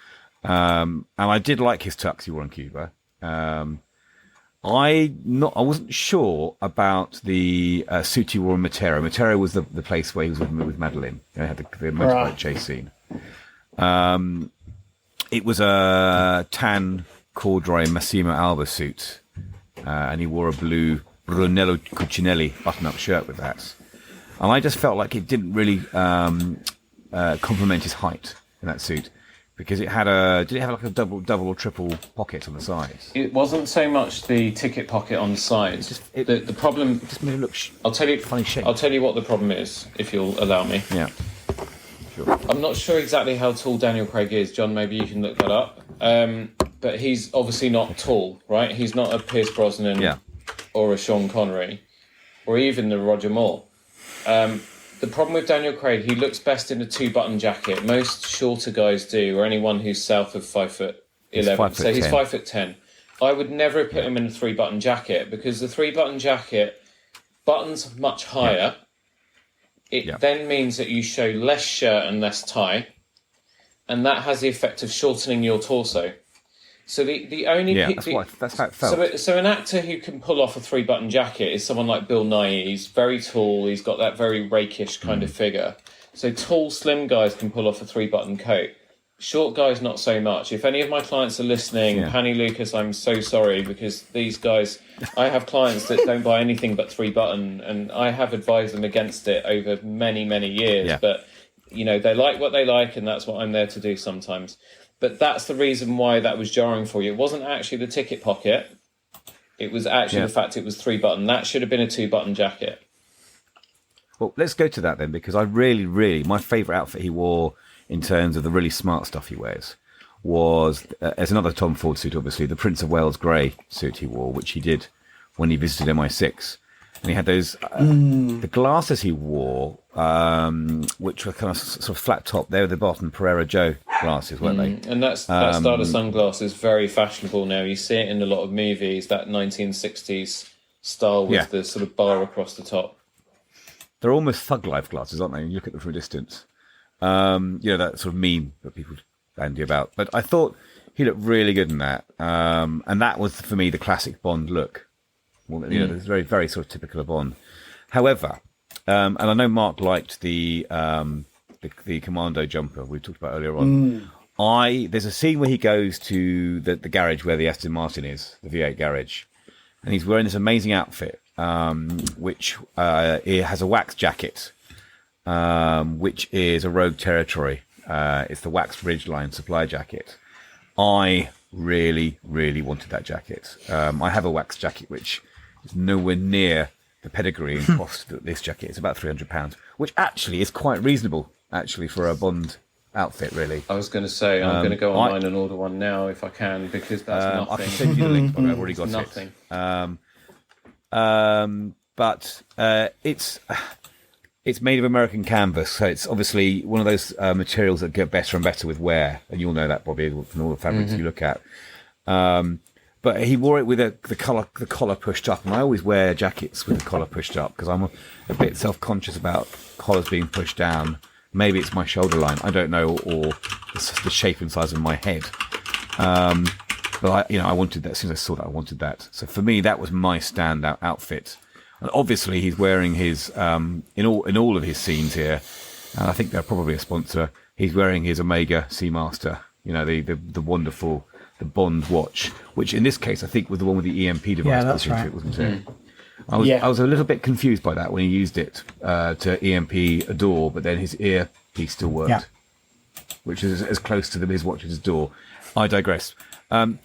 And I did like his tux he wore in Cuba. I wasn't sure about the suit he wore in Matera. Matera was the place where he was with Madeline. They had the motorbike chase scene. It was a tan corduroy Massimo Alba suit, and he wore a blue Brunello Cucinelli button-up shirt with that. And I just felt like it didn't really complement his height in that suit. Because did it have like a double or triple pocket on the sides? It wasn't so much the ticket pocket on the sides. The problem. It just made it look. I'll tell you. Funny shape. I'll tell you what the problem is, if you'll allow me. Yeah. Sure. I'm not sure exactly how tall Daniel Craig is, John. Maybe you can look that up. But he's obviously not tall, right? He's not a Pierce Brosnan or a Sean Connery, or even the Roger Moore. The problem with Daniel Craig, he looks best in a 2-button jacket. Most shorter guys do, or anyone who's south of 5'11". He's 5'10". I would never put him in a 3-button jacket because the 3-button jacket buttons much higher. It then means that you show less shirt and less tie, and that has the effect of shortening your torso. So the only that's how it felt. So an actor who can pull off a 3-button jacket is someone like Bill Nighy. He's very tall. He's got that very rakish kind of figure. So tall, slim guys can pull off a 3-button coat. Short guys, not so much. If any of my clients are listening, Panny Lucas, I'm so sorry because these guys, I have clients that don't buy anything but 3-button, and I have advised them against it over many, many years. Yeah. But they like what they like, and that's what I'm there to do sometimes. But that's the reason why that was jarring for you. It wasn't actually the ticket pocket. It was actually the fact it was 3-button. That should have been a 2-button jacket. Well, let's go to that then, because I really, my favourite outfit he wore in terms of the really smart stuff he wears was, as another Tom Ford suit, obviously, the Prince of Wales grey suit he wore, which he did when he visited MI6. And he had those, the glasses he wore, which were kind of sort of flat top. They were the Barton Pereira Joe glasses, weren't they? And that style of sunglasses is very fashionable now. You see it in a lot of movies, that 1960s style with the sort of bar across the top. They're almost thug life glasses, aren't they? You look at them from a distance. That sort of meme that people bandy about. But I thought he looked really good in that. And that was, for me, the classic Bond look. Well, it's very, very sort of typical of Bond. However, and I know Mark liked the commando jumper we talked about earlier on. There's a scene where he goes to the garage where the Aston Martin is, the V8 garage, and he's wearing this amazing outfit, which it has a wax jacket, which is a Rogue Territory. It's the Wax Ridgeline supply jacket. I really, really wanted that jacket. I have a wax jacket which is nowhere near the pedigree and cost that this jacket is. About £300, which actually is quite reasonable, actually, for a Bond outfit, really. I was going to say, I'm going to go online and order one now if I can, because that's nothing. I can send you the link, but I've already got nothing. But it's made of American canvas, so it's obviously one of those materials that get better and better with wear, and you'll know that, Bobby, from all the fabrics you look at. But he wore it with the collar pushed up, and I always wear jackets with the collar pushed up because I'm a bit self-conscious about collars being pushed down. Maybe it's my shoulder line, I don't know, or the shape and size of my head. But I wanted that. As soon as I saw that, I wanted that. So for me, that was my standout outfit. And obviously, he's wearing his in all of his scenes here, and I think they're probably a sponsor. He's wearing his Omega Seamaster, the wonderful the Bond watch, which in this case I think was the one with the EMP device. Yeah, that's right. Wasn't it? I was a little bit confused by that when he used it to EMP a door, but then his earpiece still worked, which is as close to his watch as his door. I digress. I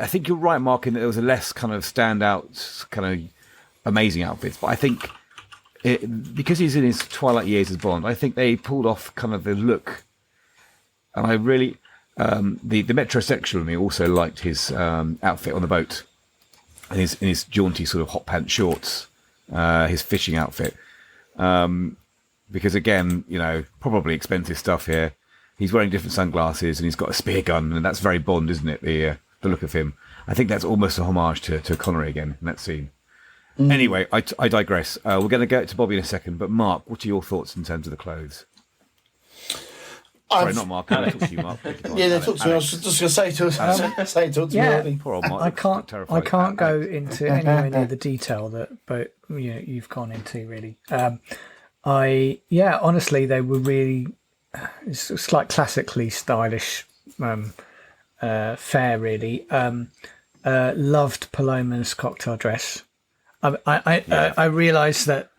think you're right, Mark, in that there was a less kind of standout, kind of amazing outfits. But I think because he's in his twilight years as Bond, I think they pulled off kind of the look. And I really, the metrosexual in me also liked his outfit on the boat, and his jaunty sort of hot pants shorts, his fishing outfit. Because again, probably expensive stuff here. He's wearing different sunglasses and he's got a spear gun, and that's very Bond, isn't it? The look of him. I think that's almost a homage to Connery again in that scene. Anyway, I digress. We're going to go to Bobby in a second, but Mark, what are your thoughts in terms of the clothes? Sorry, not Mark. I'll talk to you, Mark. Yeah, talk to me. I was just going to say talk to me. Already. Poor old Mark. I can't go into anywhere near the detail that you've gone into, really. Honestly, they were really. It's like classically stylish fare, really. Loved Paloma's cocktail dress. I realised that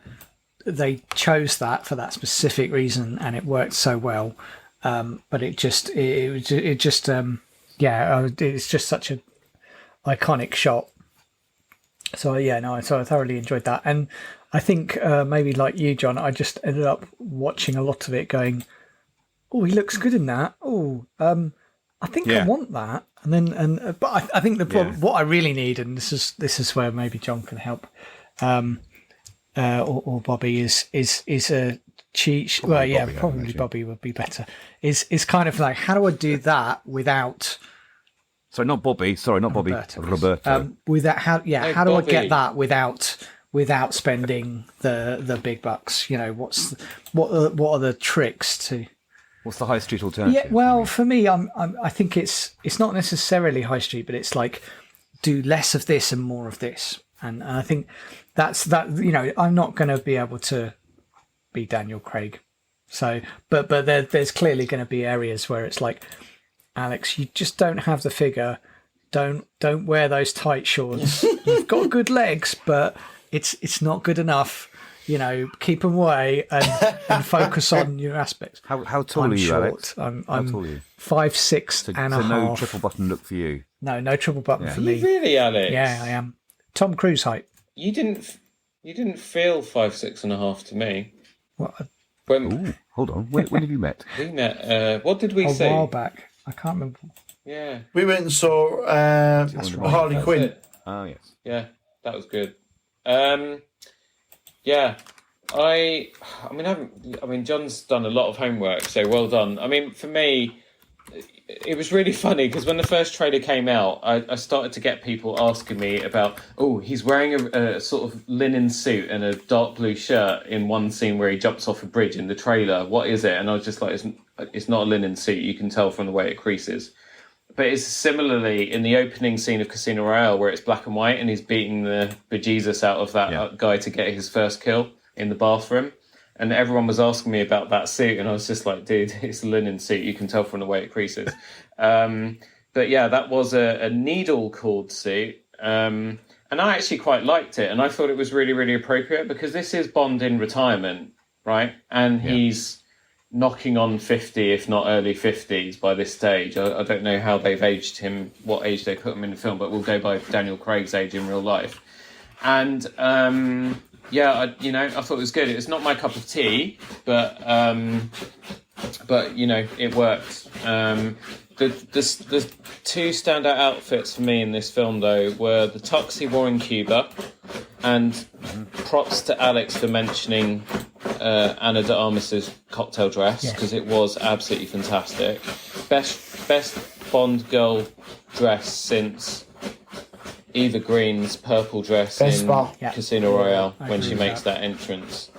they chose that for that specific reason, and it worked so well. But it's just such an iconic shot. So I thoroughly enjoyed that, and I think maybe like you, John, I just ended up watching a lot of it, going, "Oh, he looks good in that. Oh, I think I want that." But I think the problem, what I really need, and this is where maybe John can help, or Bobby is a cheat. Probably Bobby would be better. Is kind of like, how do I do that without? Sorry, not Bobby. Roberto. How do I get that without spending the big bucks? What are the tricks to? What's the high street alternative? Yeah, well, for me, I think it's not necessarily high street, but it's like do less of this and more of this, and I think that's that. I'm not going to be able to be Daniel Craig, so but there's clearly going to be areas where it's like, Alex, you just don't have the figure. Don't wear those tight shorts. You've got good legs, but it's not good enough. Keep them away and focus on your aspects. How tall are you, short. Alex? I'm how tall are you? 5'6" and a half. So no triple button look for you. No triple button for me. Really, Alex? Yeah, I am. Tom Cruise height. You didn't feel 5'6.5" to me. What? Ooh, hold on. When have you met? We met. What did we see? A while back. I can't remember. Yeah. We went and saw Harley Quinn. Oh yes. Yeah, that was good. Yeah, I mean, John's done a lot of homework, so well done. I mean, for me, it was really funny because when the first trailer came out, I started to get people asking me about, he's wearing a sort of linen suit and a dark blue shirt in one scene where he jumps off a bridge in the trailer. What is it? And I was just like, it's not a linen suit. You can tell from the way it creases. But it's similarly in the opening scene of Casino Royale where it's black and white and he's beating the bejesus out of that guy to get his first kill in the bathroom. And everyone was asking me about that suit, and I was just like, dude, it's a linen suit. You can tell from the way it creases. But yeah, that was a needle cord suit. And I actually quite liked it. And I thought it was really, really appropriate because this is Bond in retirement, right? And he's knocking on 50, if not early 50s by this stage. I don't know how they've aged him, what age they put him in the film, but we'll go by Daniel Craig's age in real life. And I thought it was good. It was not my cup of tea, but it worked. The two standout outfits for me in this film, though, were the tux he wore in Cuba, and props to Alex for mentioning Ana de Armas's cocktail dress, because it was absolutely fantastic. Best Bond girl dress since Eva Green's purple dress in Casino Royale when she makes that entrance.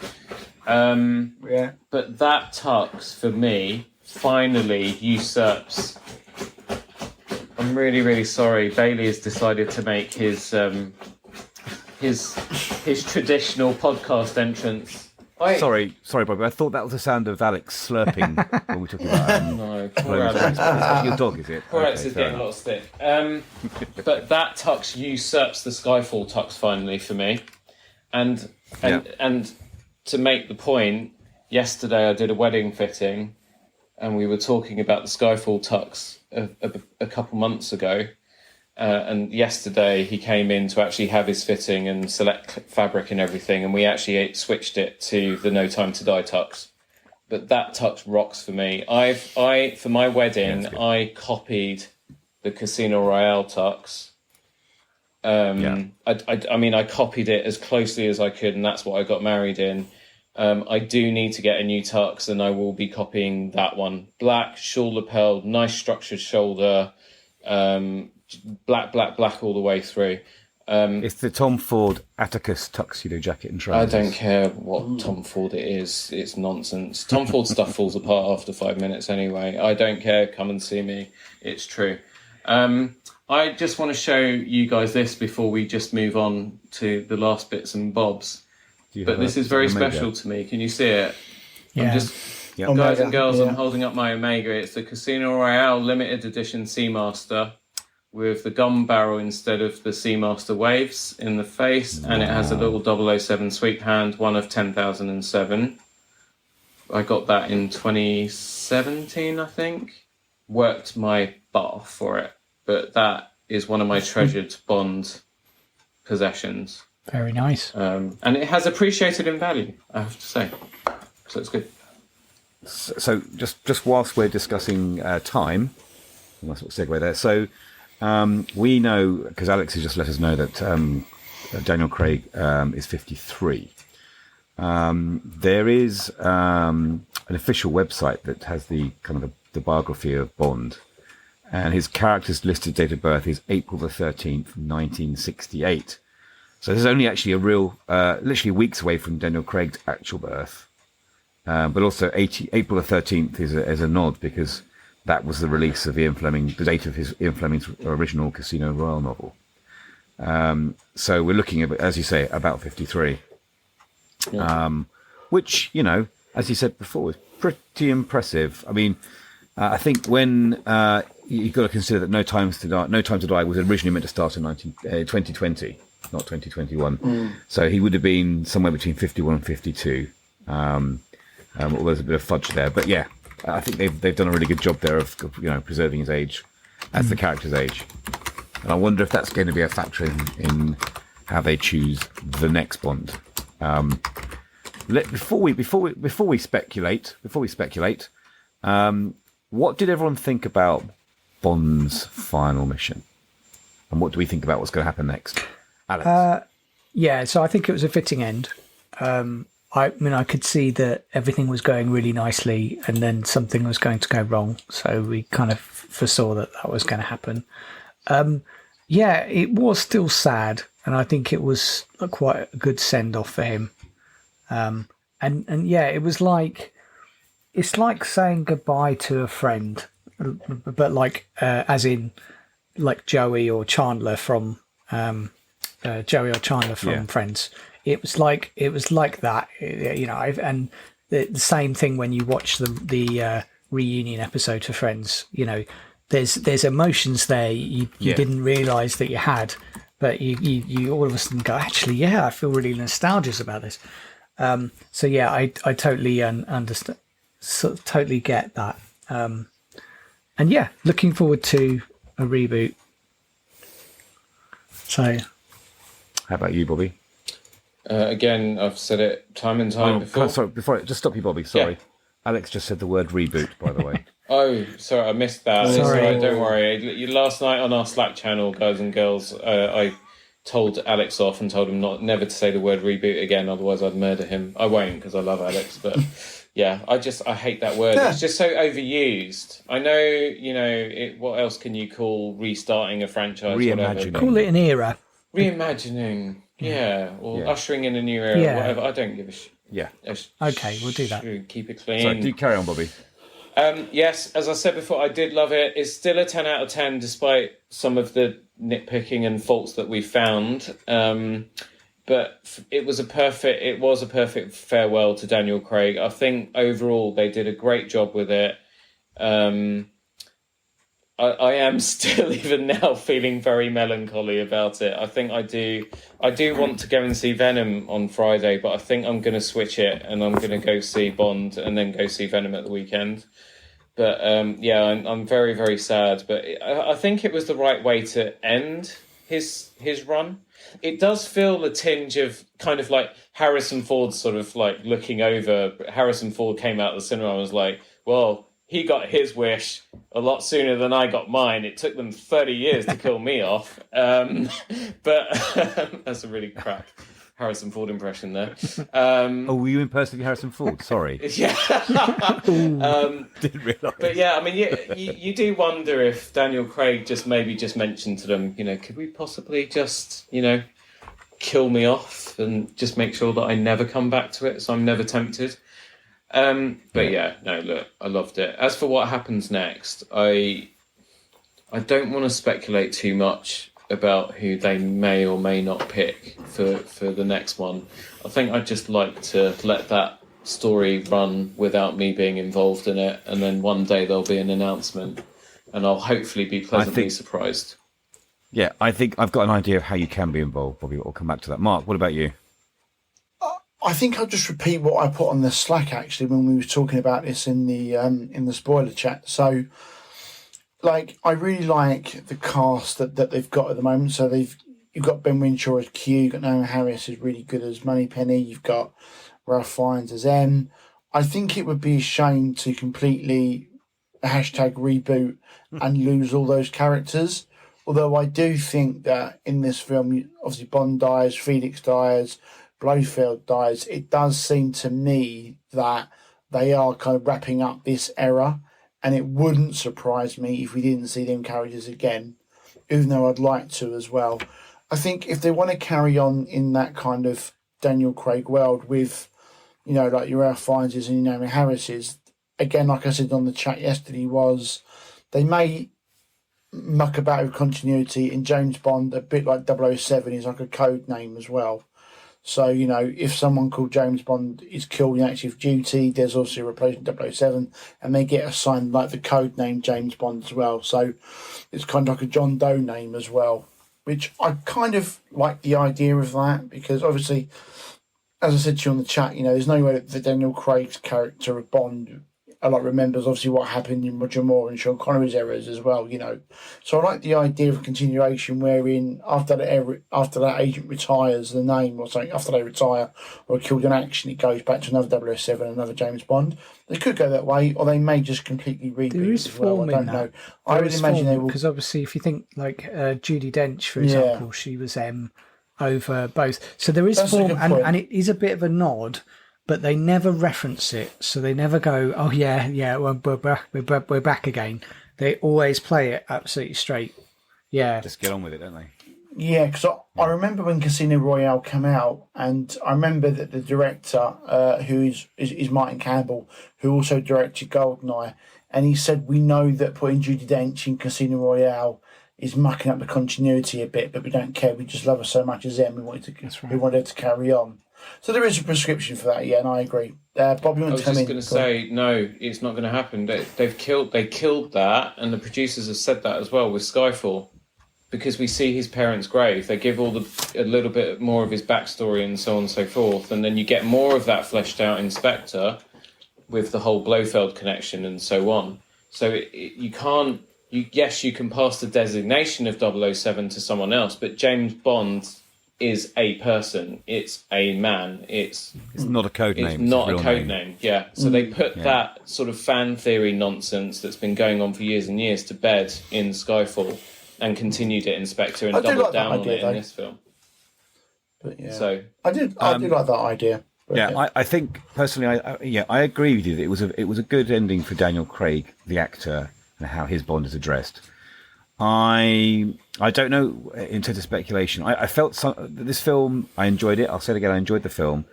But that tux, for me, finally usurps... I'm really, really sorry. Bailey has decided to make his traditional podcast entrance. Sorry, Bobby. I thought that was the sound of Alex slurping when we were talking about. No, poor Alex. Your dog, is it? Poor Alex is getting a lot of stick. But that tux usurps the Skyfall tux finally for me, and to make the point, yesterday I did a wedding fitting, and we were talking about the Skyfall tux a couple months ago. And yesterday he came in to actually have his fitting and select fabric and everything, and we actually switched it to the No Time to Die tux. But that tux rocks for me. I for my wedding, I copied the Casino Royale tux. I copied it as closely as I could, and that's what I got married in. I do need to get a new tux, and I will be copying that one. Black, shawl lapelled, nice structured shoulder, black all the way through. It's the Tom Ford Atticus tuxedo jacket and I trousers. don't care what Tom Ford it is. It's nonsense. Tom Ford stuff falls apart after 5 minutes anyway. I don't care. Come and see me. It's true. I just want to show you guys this before we just move on to the last bits and bobs. But this is very special to me. Can you see it? Yeah. I'm just, Yep. guys and girls, yeah. I'm holding up my Omega. It's the Casino Royale limited edition Seamaster with the gun barrel instead of the Seamaster waves in the face. And it has a little 007 sweep hand, one of 10,007. I got that in 2017, I think. Worked my butt off for it. But that is one of my treasured Bond possessions. Very nice. And it has appreciated in value, I have to say. So it's good. So just whilst we're discussing time, nice little segue there. So we know, because Alex has just let us know that Daniel Craig is 53. There is an official website that has the kind of the biography of Bond, and his character's listed date of birth is April the 13th, 1968. So this is only actually a real, literally weeks away from Daniel Craig's actual birth. But also April the 13th is a nod because that was the release of Ian Fleming, the date of his Ian Fleming's original Casino Royale novel. So we're looking at, as you say, about 53. Yeah. Which, you know, as you said before, is pretty impressive. I mean, I think when you've got to consider that No Time to Die was originally meant to start in 2020, not 2021. So he would have been somewhere between 51 and 52. Although there's a bit of fudge there, but yeah, I think they've done a really good job there of preserving his age as the character's age. And I wonder if that's going to be a factor in how they choose the next Bond. Before we speculate, what did everyone think about Bond's final mission, and what do we think about what's going to happen next, Alex? Yeah, so I think it was a fitting end. I mean, I could see that everything was going really nicely, and then something was going to go wrong. So we kind of foresaw that was going to happen. Yeah, it was still sad, and I think it was quite a good send off for him. And yeah, it's like saying goodbye to a friend, but like as in like Joey or Chandler from Friends. It was like that, and the same thing when you watch the reunion episode for Friends. There's emotions there you didn't realise that you had, but you all of a sudden go, actually, yeah, I feel really nostalgic about this. So yeah, I totally understand, totally get that, and yeah, looking forward to a reboot. So, How about you, Bobby? Again, I've said it time and time before. Sorry, before just stop you, Bobby. Sorry, Alex just said the word reboot. By the way. Oh, sorry, I missed that. Sorry. It's all right, don't worry. Last night on our Slack channel, guys and girls, I told Alex off and told him never to say the word reboot again, otherwise I'd murder him. I won't, because I love Alex, but yeah, I hate that word. It's just so overused. I know, what else can you call restarting a franchise? Reimagining. call it an era. Reimagining, or ushering in a new era, whatever. I don't give a shit. Yeah. Okay, we'll do that. Keep it clean. Sorry, do carry on, Bobby. Yes, as I said before, I did love it. It's still a 10 out of 10, despite some of the nitpicking and faults that we found. But it was a perfect farewell to Daniel Craig. I think overall they did a great job with it. I am still even now feeling very melancholy about it. I think I do want to go and see Venom on Friday, but I think I'm going to switch it and I'm going to go see Bond and then go see Venom at the weekend. But I'm very, very sad. But I think it was the right way to end his run. It does feel a tinge of kind of like Harrison Ford sort of like looking over. Harrison Ford came out of the cinema and was like, well, he got his wish a lot sooner than I got mine. It took them 30 years to kill me off. But that's a really crap Harrison Ford impression there. Oh, were you impersonating Harrison Ford? Sorry. Yeah. Didn't realise. But yeah, I mean, you do wonder if Daniel Craig just mentioned to them, could we possibly just, kill me off and just make sure that I never come back to it, so I'm never tempted. But yeah, no, look, I loved it. As for what happens next, I don't want to speculate too much about who they may or may not pick for the next one. I think I'd just like to let that story run without me being involved in it, and then one day there'll be an announcement, and I'll hopefully be pleasantly surprised. Yeah, I think I've got an idea of how you can be involved, Bobby. I'll come back to that. Mark, what about you? I think I'll just repeat what I put on the Slack actually when we were talking about this in the spoiler chat. So, I really like the cast that they've got at the moment. So you've got Ben Whishaw as Q, you've got Naomi Harris is really good as Moneypenny, you've got Ralph Fiennes as M. I think it would be a shame to completely #reboot and lose all those characters. Although I do think that in this film, obviously Bond dies, Felix dies, Blofeld dies. It does seem to me that they are kind of wrapping up this era, and it wouldn't surprise me if we didn't see them characters again, even though I'd like to as well. I think if they want to carry on in that kind of Daniel Craig world with, like your Ralph Fiennes and your Naomi Harris's, again, like I said on the chat yesterday, was they may muck about with continuity in James Bond, a bit like 007 is like a code name as well. So, if someone called James Bond is killed in active duty, there's also a replacement 007, and they get assigned like the code name James Bond as well. So it's kind of like a John Doe name as well, which I kind of like the idea of that, because obviously, as I said to you on the chat, there's no way that Daniel Craig's character of Bond remembers obviously what happened in Roger Moore and Sean Connery's eras as well, So I like the idea of continuation wherein after that agent retires the name or something, after they retire or are killed in action, it goes back to another 007, another James Bond. They could go that way, or they may just completely reboot. There is as well. form I don't in know. that. I would imagine they will, because obviously if you think like Judi Dench, for example, she was M over both. So there is form, and it is a bit of a nod, but they never reference it, so they never go, "Oh yeah, well, we're back again." They always play it absolutely straight. Yeah, just get on with it, don't they? Yeah, because I remember when Casino Royale came out, and I remember that the director, who is Martin Campbell, who also directed Goldeneye, and he said, "We know that putting Judi Dench in Casino Royale is mucking up the continuity a bit, but we don't care. We just love her so much as them. We wanted her to carry on." So there is a prescription for that, yeah, and I agree. Bobby, I was just going to say, no, it's not going to happen. They killed that, and the producers have said that as well with Skyfall, because we see his parents' grave. They give a little bit more of his backstory and so on and so forth, and then you get more of that fleshed out in Spectre with the whole Blofeld connection and so on. So you can't. Yes, you can pass the designation of 007 to someone else, but James Bond is a person. It's a man. It's not a code name. It's not a code name. Yeah. So they put that sort of fan theory nonsense that's been going on for years and years to bed in Skyfall, and continued it in Spectre and doubled down on it in this film. But yeah, so I do like that idea. Yeah, I think personally, I agree with you that it was a good ending for Daniel Craig, the actor, and how his Bond is addressed. I don't know in terms of speculation. I felt this film, I enjoyed it. I'll say it again, I enjoyed the film.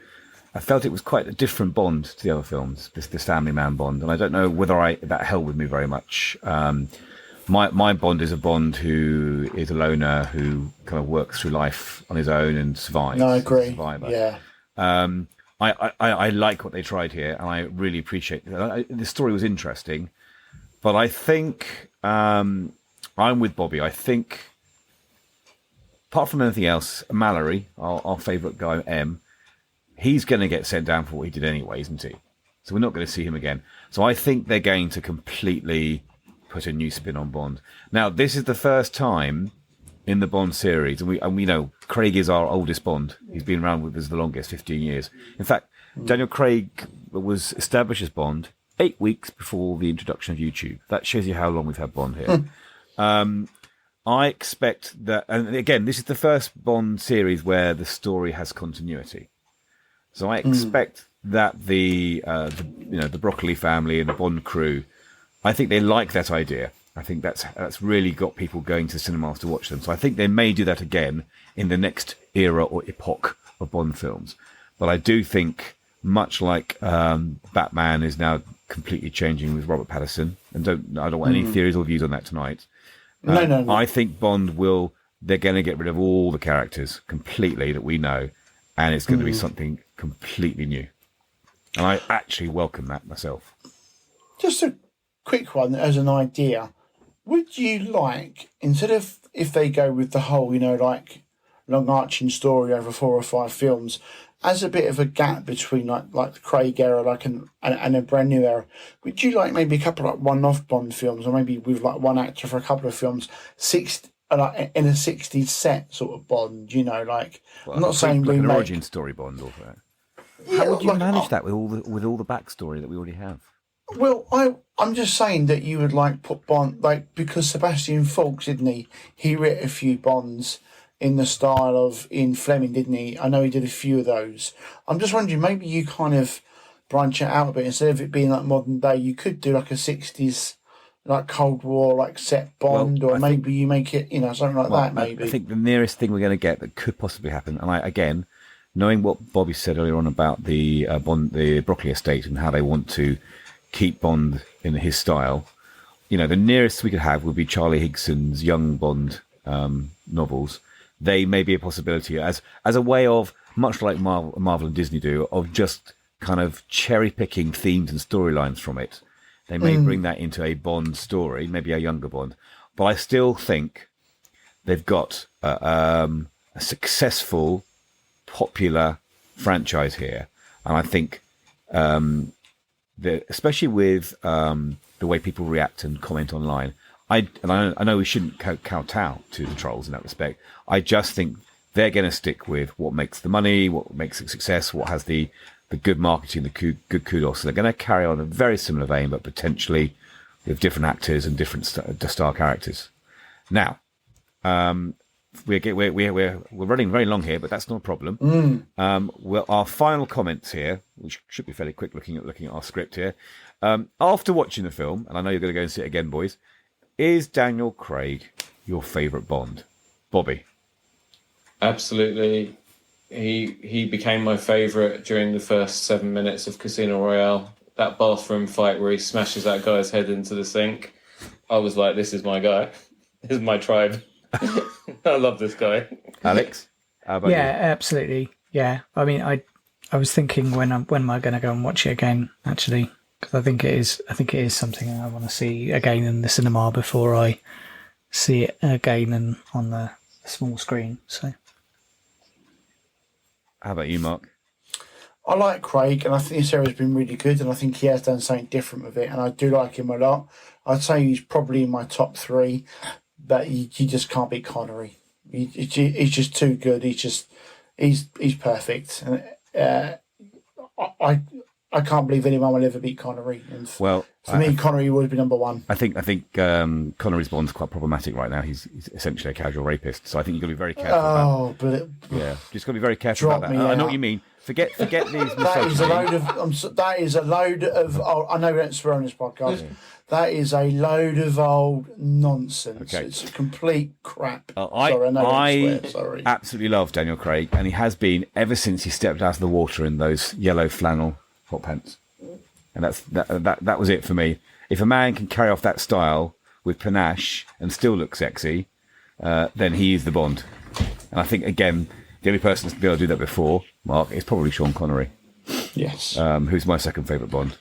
I felt it was quite a different Bond to the other films, this Family Man Bond, and I don't know whether that held with me very much. My Bond is a Bond who is a loner who kind of works through life on his own and survives. No, I agree. Survivor. Yeah. I like what they tried here, and I really appreciate it. The story was interesting, but I think I'm with Bobby. I think, apart from anything else, Mallory, our favourite guy, M, he's going to get sent down for what he did anyway, isn't he? So we're not going to see him again. So I think they're going to completely put a new spin on Bond. Now, this is the first time in the Bond series, and we know Craig is our oldest Bond. He's been around with us the longest, 15 years. In fact, Daniel Craig was established as Bond 8 weeks before the introduction of YouTube. That shows you how long we've had Bond here. I expect that, and again, this is the first Bond series where the story has continuity. So I expect that the Broccoli family and the Bond crew, I think they like that idea. I think that's really got people going to cinemas to watch them. So I think they may do that again in the next era or epoch of Bond films. But I do think, much like Batman is now completely changing with Robert Pattinson, and I don't want any theories or views on that tonight. No. I think Bond they're going to get rid of all the characters completely that we know, and it's going to be something completely new. And I actually welcome that myself. Just a quick one as an idea. Would you like, instead of if they go with the whole, like long arching story over 4 or 5 films, as a bit of a gap between like the Craig era, and a brand new era, would you like maybe a couple of one-off Bond films, or maybe with like one actor for a couple of films, in a 60s set sort of Bond? I'm not saying like remake. an origin story Bond or that. How would you manage that with all the backstory that we already have? Well, I'm just saying that you would put Bond, because Sebastian Faulks, didn't he? He wrote a few Bonds in the style of Ian Fleming, didn't he? I know he did a few of those. I'm just wondering, maybe you kind of branch it out a bit. Instead of it being like modern day, you could do like a 60s, like Cold War, set Bond, or maybe you make it, something like that, maybe. I think the nearest thing we're going to get that could possibly happen, and again, knowing what Bobby said earlier on about the Broccoli estate and how they want to keep Bond in his style, the nearest we could have would be Charlie Higson's young Bond novels. They may be a possibility as a way of, much like Marvel and Disney do, of just kind of cherry picking themes and storylines from it. They may bring that into a Bond story, maybe a younger Bond. But I still think they've got a successful, popular franchise here, and I think especially with the way people react and comment online. I know we shouldn't kowtow to the trolls in that respect. I just think they're going to stick with what makes the money, what makes it success, what has the good marketing, the good kudos. So they're going to carry on a very similar vein, but potentially with different actors and different star characters. Now, we're running very long here, but that's not a problem. Well, our final comments here, which should be fairly quick, looking at our script here. After watching the film, and I know you're going to go and see it again, boys. Is Daniel Craig your favourite Bond? Bobby? Absolutely. He became my favourite during the first 7 minutes of Casino Royale. That bathroom fight where he smashes that guy's head into the sink. I was like, this is my guy. This is my tribe. I love this guy. Alex? How about you? Absolutely. Yeah. I mean, I was thinking when am I going to go and watch it again, actually. Because I think it is something I want to see again in the cinema before I see it again on the small screen. So, how about you, Mark? I like Craig, and I think this series has been really good, and I think he has done something different with it, and I do like him a lot. I'd say he's probably in my top 3, but you just can't beat Connery. He's just too good. He's perfect. And I can't believe anyone will ever beat Connery. And for me, Connery would be number 1. I think Connery's Bond's quite problematic right now. He's essentially a casual rapist, so I think you've got to be very careful. Just got to be very careful about that. I know what you mean. Forget these. That is a load of. I know we don't swear on this podcast. Yeah. That is a load of old nonsense. Okay. It's a complete crap. I absolutely love Daniel Craig, and he has been ever since he stepped out of the water in those yellow flannel hot pants. And that was it for me. If a man can carry off that style with panache and still look sexy, then he is the Bond. And I think, again, the only person to be able to do that before Mark is probably Sean Connery. Yes. Who's my second favourite Bond,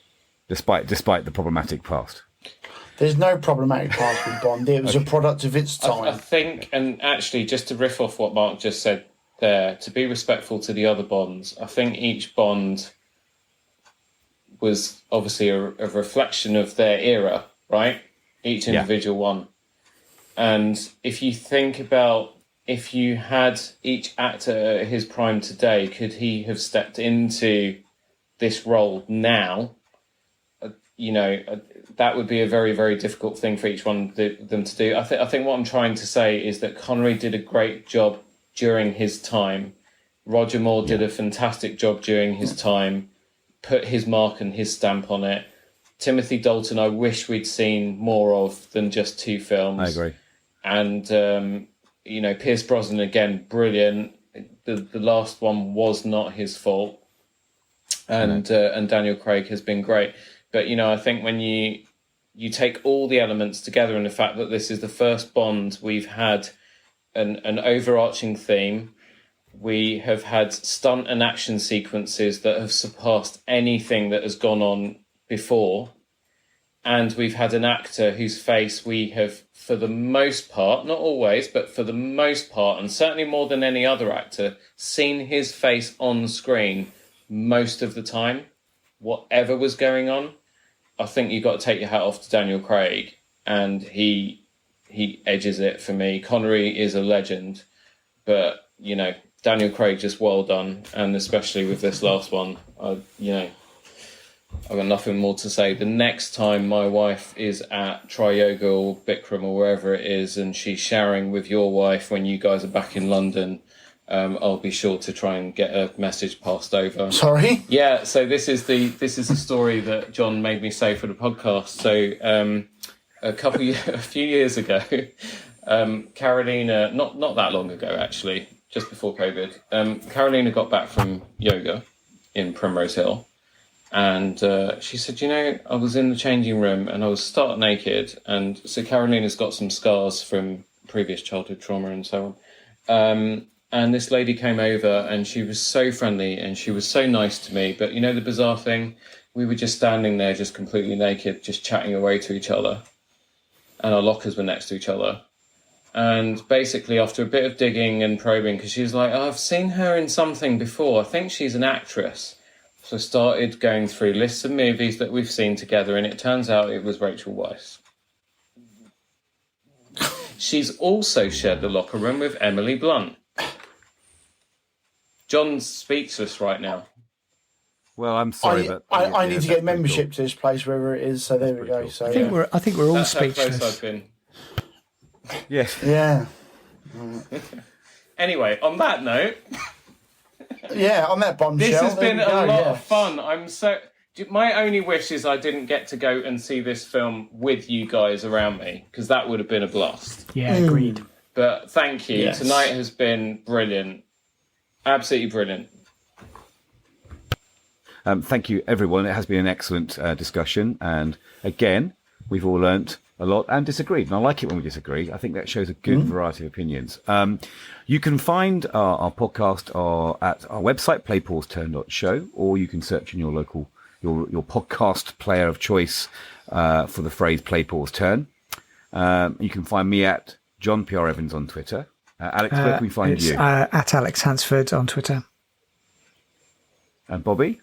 despite the problematic past. There's no problematic past with Bond. It was a product of its time. I think, and actually, just to riff off what Mark just said there, to be respectful to the other Bonds, I think each Bond was obviously a reflection of their era, right? Each individual one. And if you think about, if you had each actor at his prime today, could he have stepped into this role now? that would be a very, very difficult thing for each one of them to do. I think what I'm trying to say is that Connery did a great job during his time. Roger Moore did a fantastic job during his time, put his mark and his stamp on it. Timothy Dalton, I wish we'd seen more of than just 2 films. I agree. And, Pierce Brosnan, again, brilliant. The last one was not his fault. And Daniel Craig has been great. But, I think when you take all the elements together and the fact that this is the first Bond we've had an overarching theme, we have had stunt and action sequences that have surpassed anything that has gone on before. And we've had an actor whose face we have, for the most part, not always, but for the most part, and certainly more than any other actor, seen his face on screen most of the time, whatever was going on. I think you've got to take your hat off to Daniel Craig, and he edges it for me. Connery is a legend, but, Daniel Craig, just well done, and especially with this last one, I've got nothing more to say. The next time my wife is at Tri-Yoga or Bikram or wherever it is, and she's showering with your wife when you guys are back in London, I'll be sure to try and get a message passed over. Sorry? Yeah, so this is the story that John made me say for the podcast. So a few years ago, Carolina, not that long ago actually, just before COVID, Carolina got back from yoga in Primrose Hill. And she said, I was in the changing room and I was stark naked. And so Carolina's got some scars from previous childhood trauma and so on. And this lady came over and she was so friendly and she was so nice to me. But the bizarre thing, we were just standing there just completely naked, just chatting away to each other. And our lockers were next to each other. And basically after a bit of digging and probing, because she was like, I've seen her in something before. I think she's an actress. So I started going through lists of movies that we've seen together, and it turns out it was Rachel Weisz. She's also shared the locker room with Emily Blunt. John's speechless right now. Well, I'm sorry, but I need to get membership to this place, wherever it is. So there we go. Cool. So I think we're all That's speechless. how close I've been. Yes. Yeah. Anyway, on that note... Yeah, on that bombshell. This has been a lot of fun. My only wish is I didn't get to go and see this film with you guys around me, because that would have been a blast. Yeah, agreed. But thank you. Yes. Tonight has been brilliant. Absolutely brilliant. Thank you, everyone. It has been an excellent discussion. And again, we've all learnt a lot and disagreed. And I like it when we disagree. I think that shows a good variety of opinions. You can find our podcast at our website, playpauseturn.show, or you can search in your local, your podcast player of choice for the phrase Play Pause Turn. You can find me at John P.R. Evans on Twitter. Alex, where can we find you? At Alex Hansford on Twitter. And Bobby?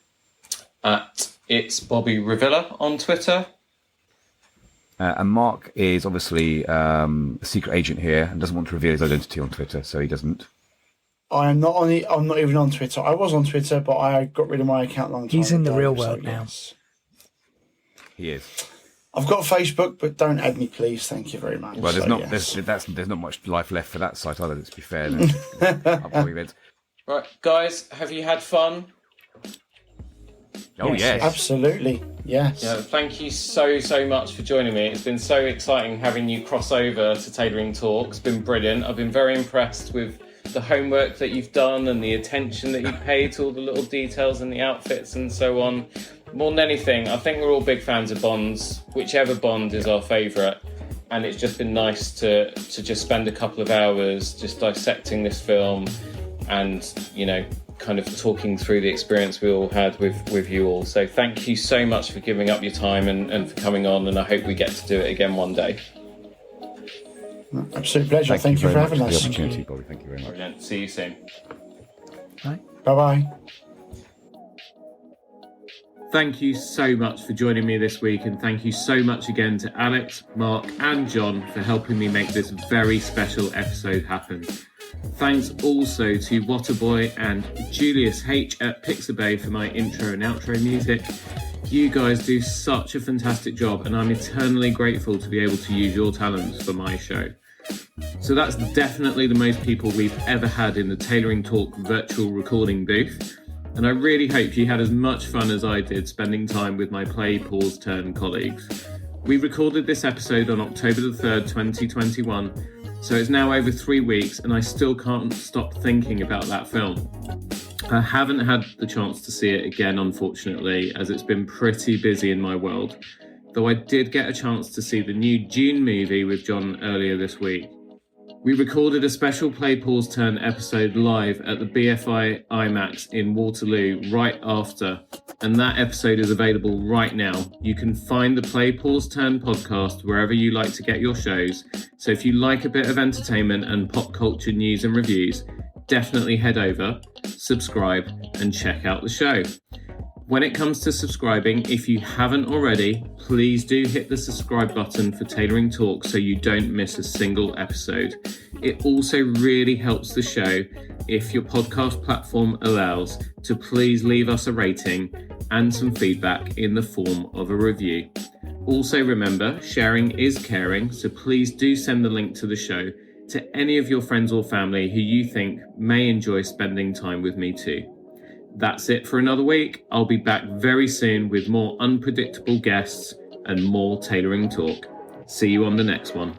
It's Bobby Revilla on Twitter. And Mark is obviously a secret agent here and doesn't want to reveal his identity on Twitter, so he doesn't. I'm not even on Twitter. I was on Twitter, but I got rid of my account long time ago. He's in the real world now. He is. I've got Facebook, but don't add me, please. Thank you very much. Well, there's not much life left for that site either. Let's be fair. Right, guys, have you had fun? Oh yes, absolutely. Yes. Yeah, thank you so much for joining me. It's been so exciting having you cross over to Tailoring Talk. It's been brilliant. I've been very impressed with the homework that you've done and the attention that you've paid to all the little details and the outfits and so on. More than anything, I think we're all big fans of Bonds, whichever Bond is our favourite. And it's just been nice to just spend a couple of hours just dissecting this film and, kind of talking through the experience we all had with you all. So thank you so much for giving up your time and for coming on, and I hope we get to do it again one day. Absolute pleasure. Thank you for having us. The opportunity, Bobby. Thank you very much. Brilliant. See you soon. Bye-bye. Thank you so much for joining me this week, and thank you so much again to Alex, Mark and John for helping me make this very special episode happen. Thanks also to Waterboy and Julius H at Pixabay for my intro and outro music. You guys do such a fantastic job, and I'm eternally grateful to be able to use your talents for my show. So that's definitely the most people we've ever had in the Tailoring Talk virtual recording booth. And I really hope you had as much fun as I did spending time with my Play, Pause, Turn colleagues. We recorded this episode on October the 3rd, 2021, so it's now over 3 weeks and I still can't stop thinking about that film. I haven't had the chance to see it again, unfortunately, as it's been pretty busy in my world, though I did get a chance to see the new Dune movie with John earlier this week. We recorded a special Play, Pause, Turn episode live at the BFI IMAX in Waterloo right after, and that episode is available right now. You can find the Play, Pause, Turn podcast wherever you like to get your shows, so if you like a bit of entertainment and pop culture news and reviews, definitely head over, subscribe, and check out the show. When it comes to subscribing, if you haven't already, please do hit the subscribe button for Tailoring Talk so you don't miss a single episode. It also really helps the show, if your podcast platform allows, to please leave us a rating and some feedback in the form of a review. Also remember, sharing is caring, so please do send the link to the show to any of your friends or family who you think may enjoy spending time with me too. That's it for another week. I'll be back very soon with more unpredictable guests and more tailoring talk. See you on the next one.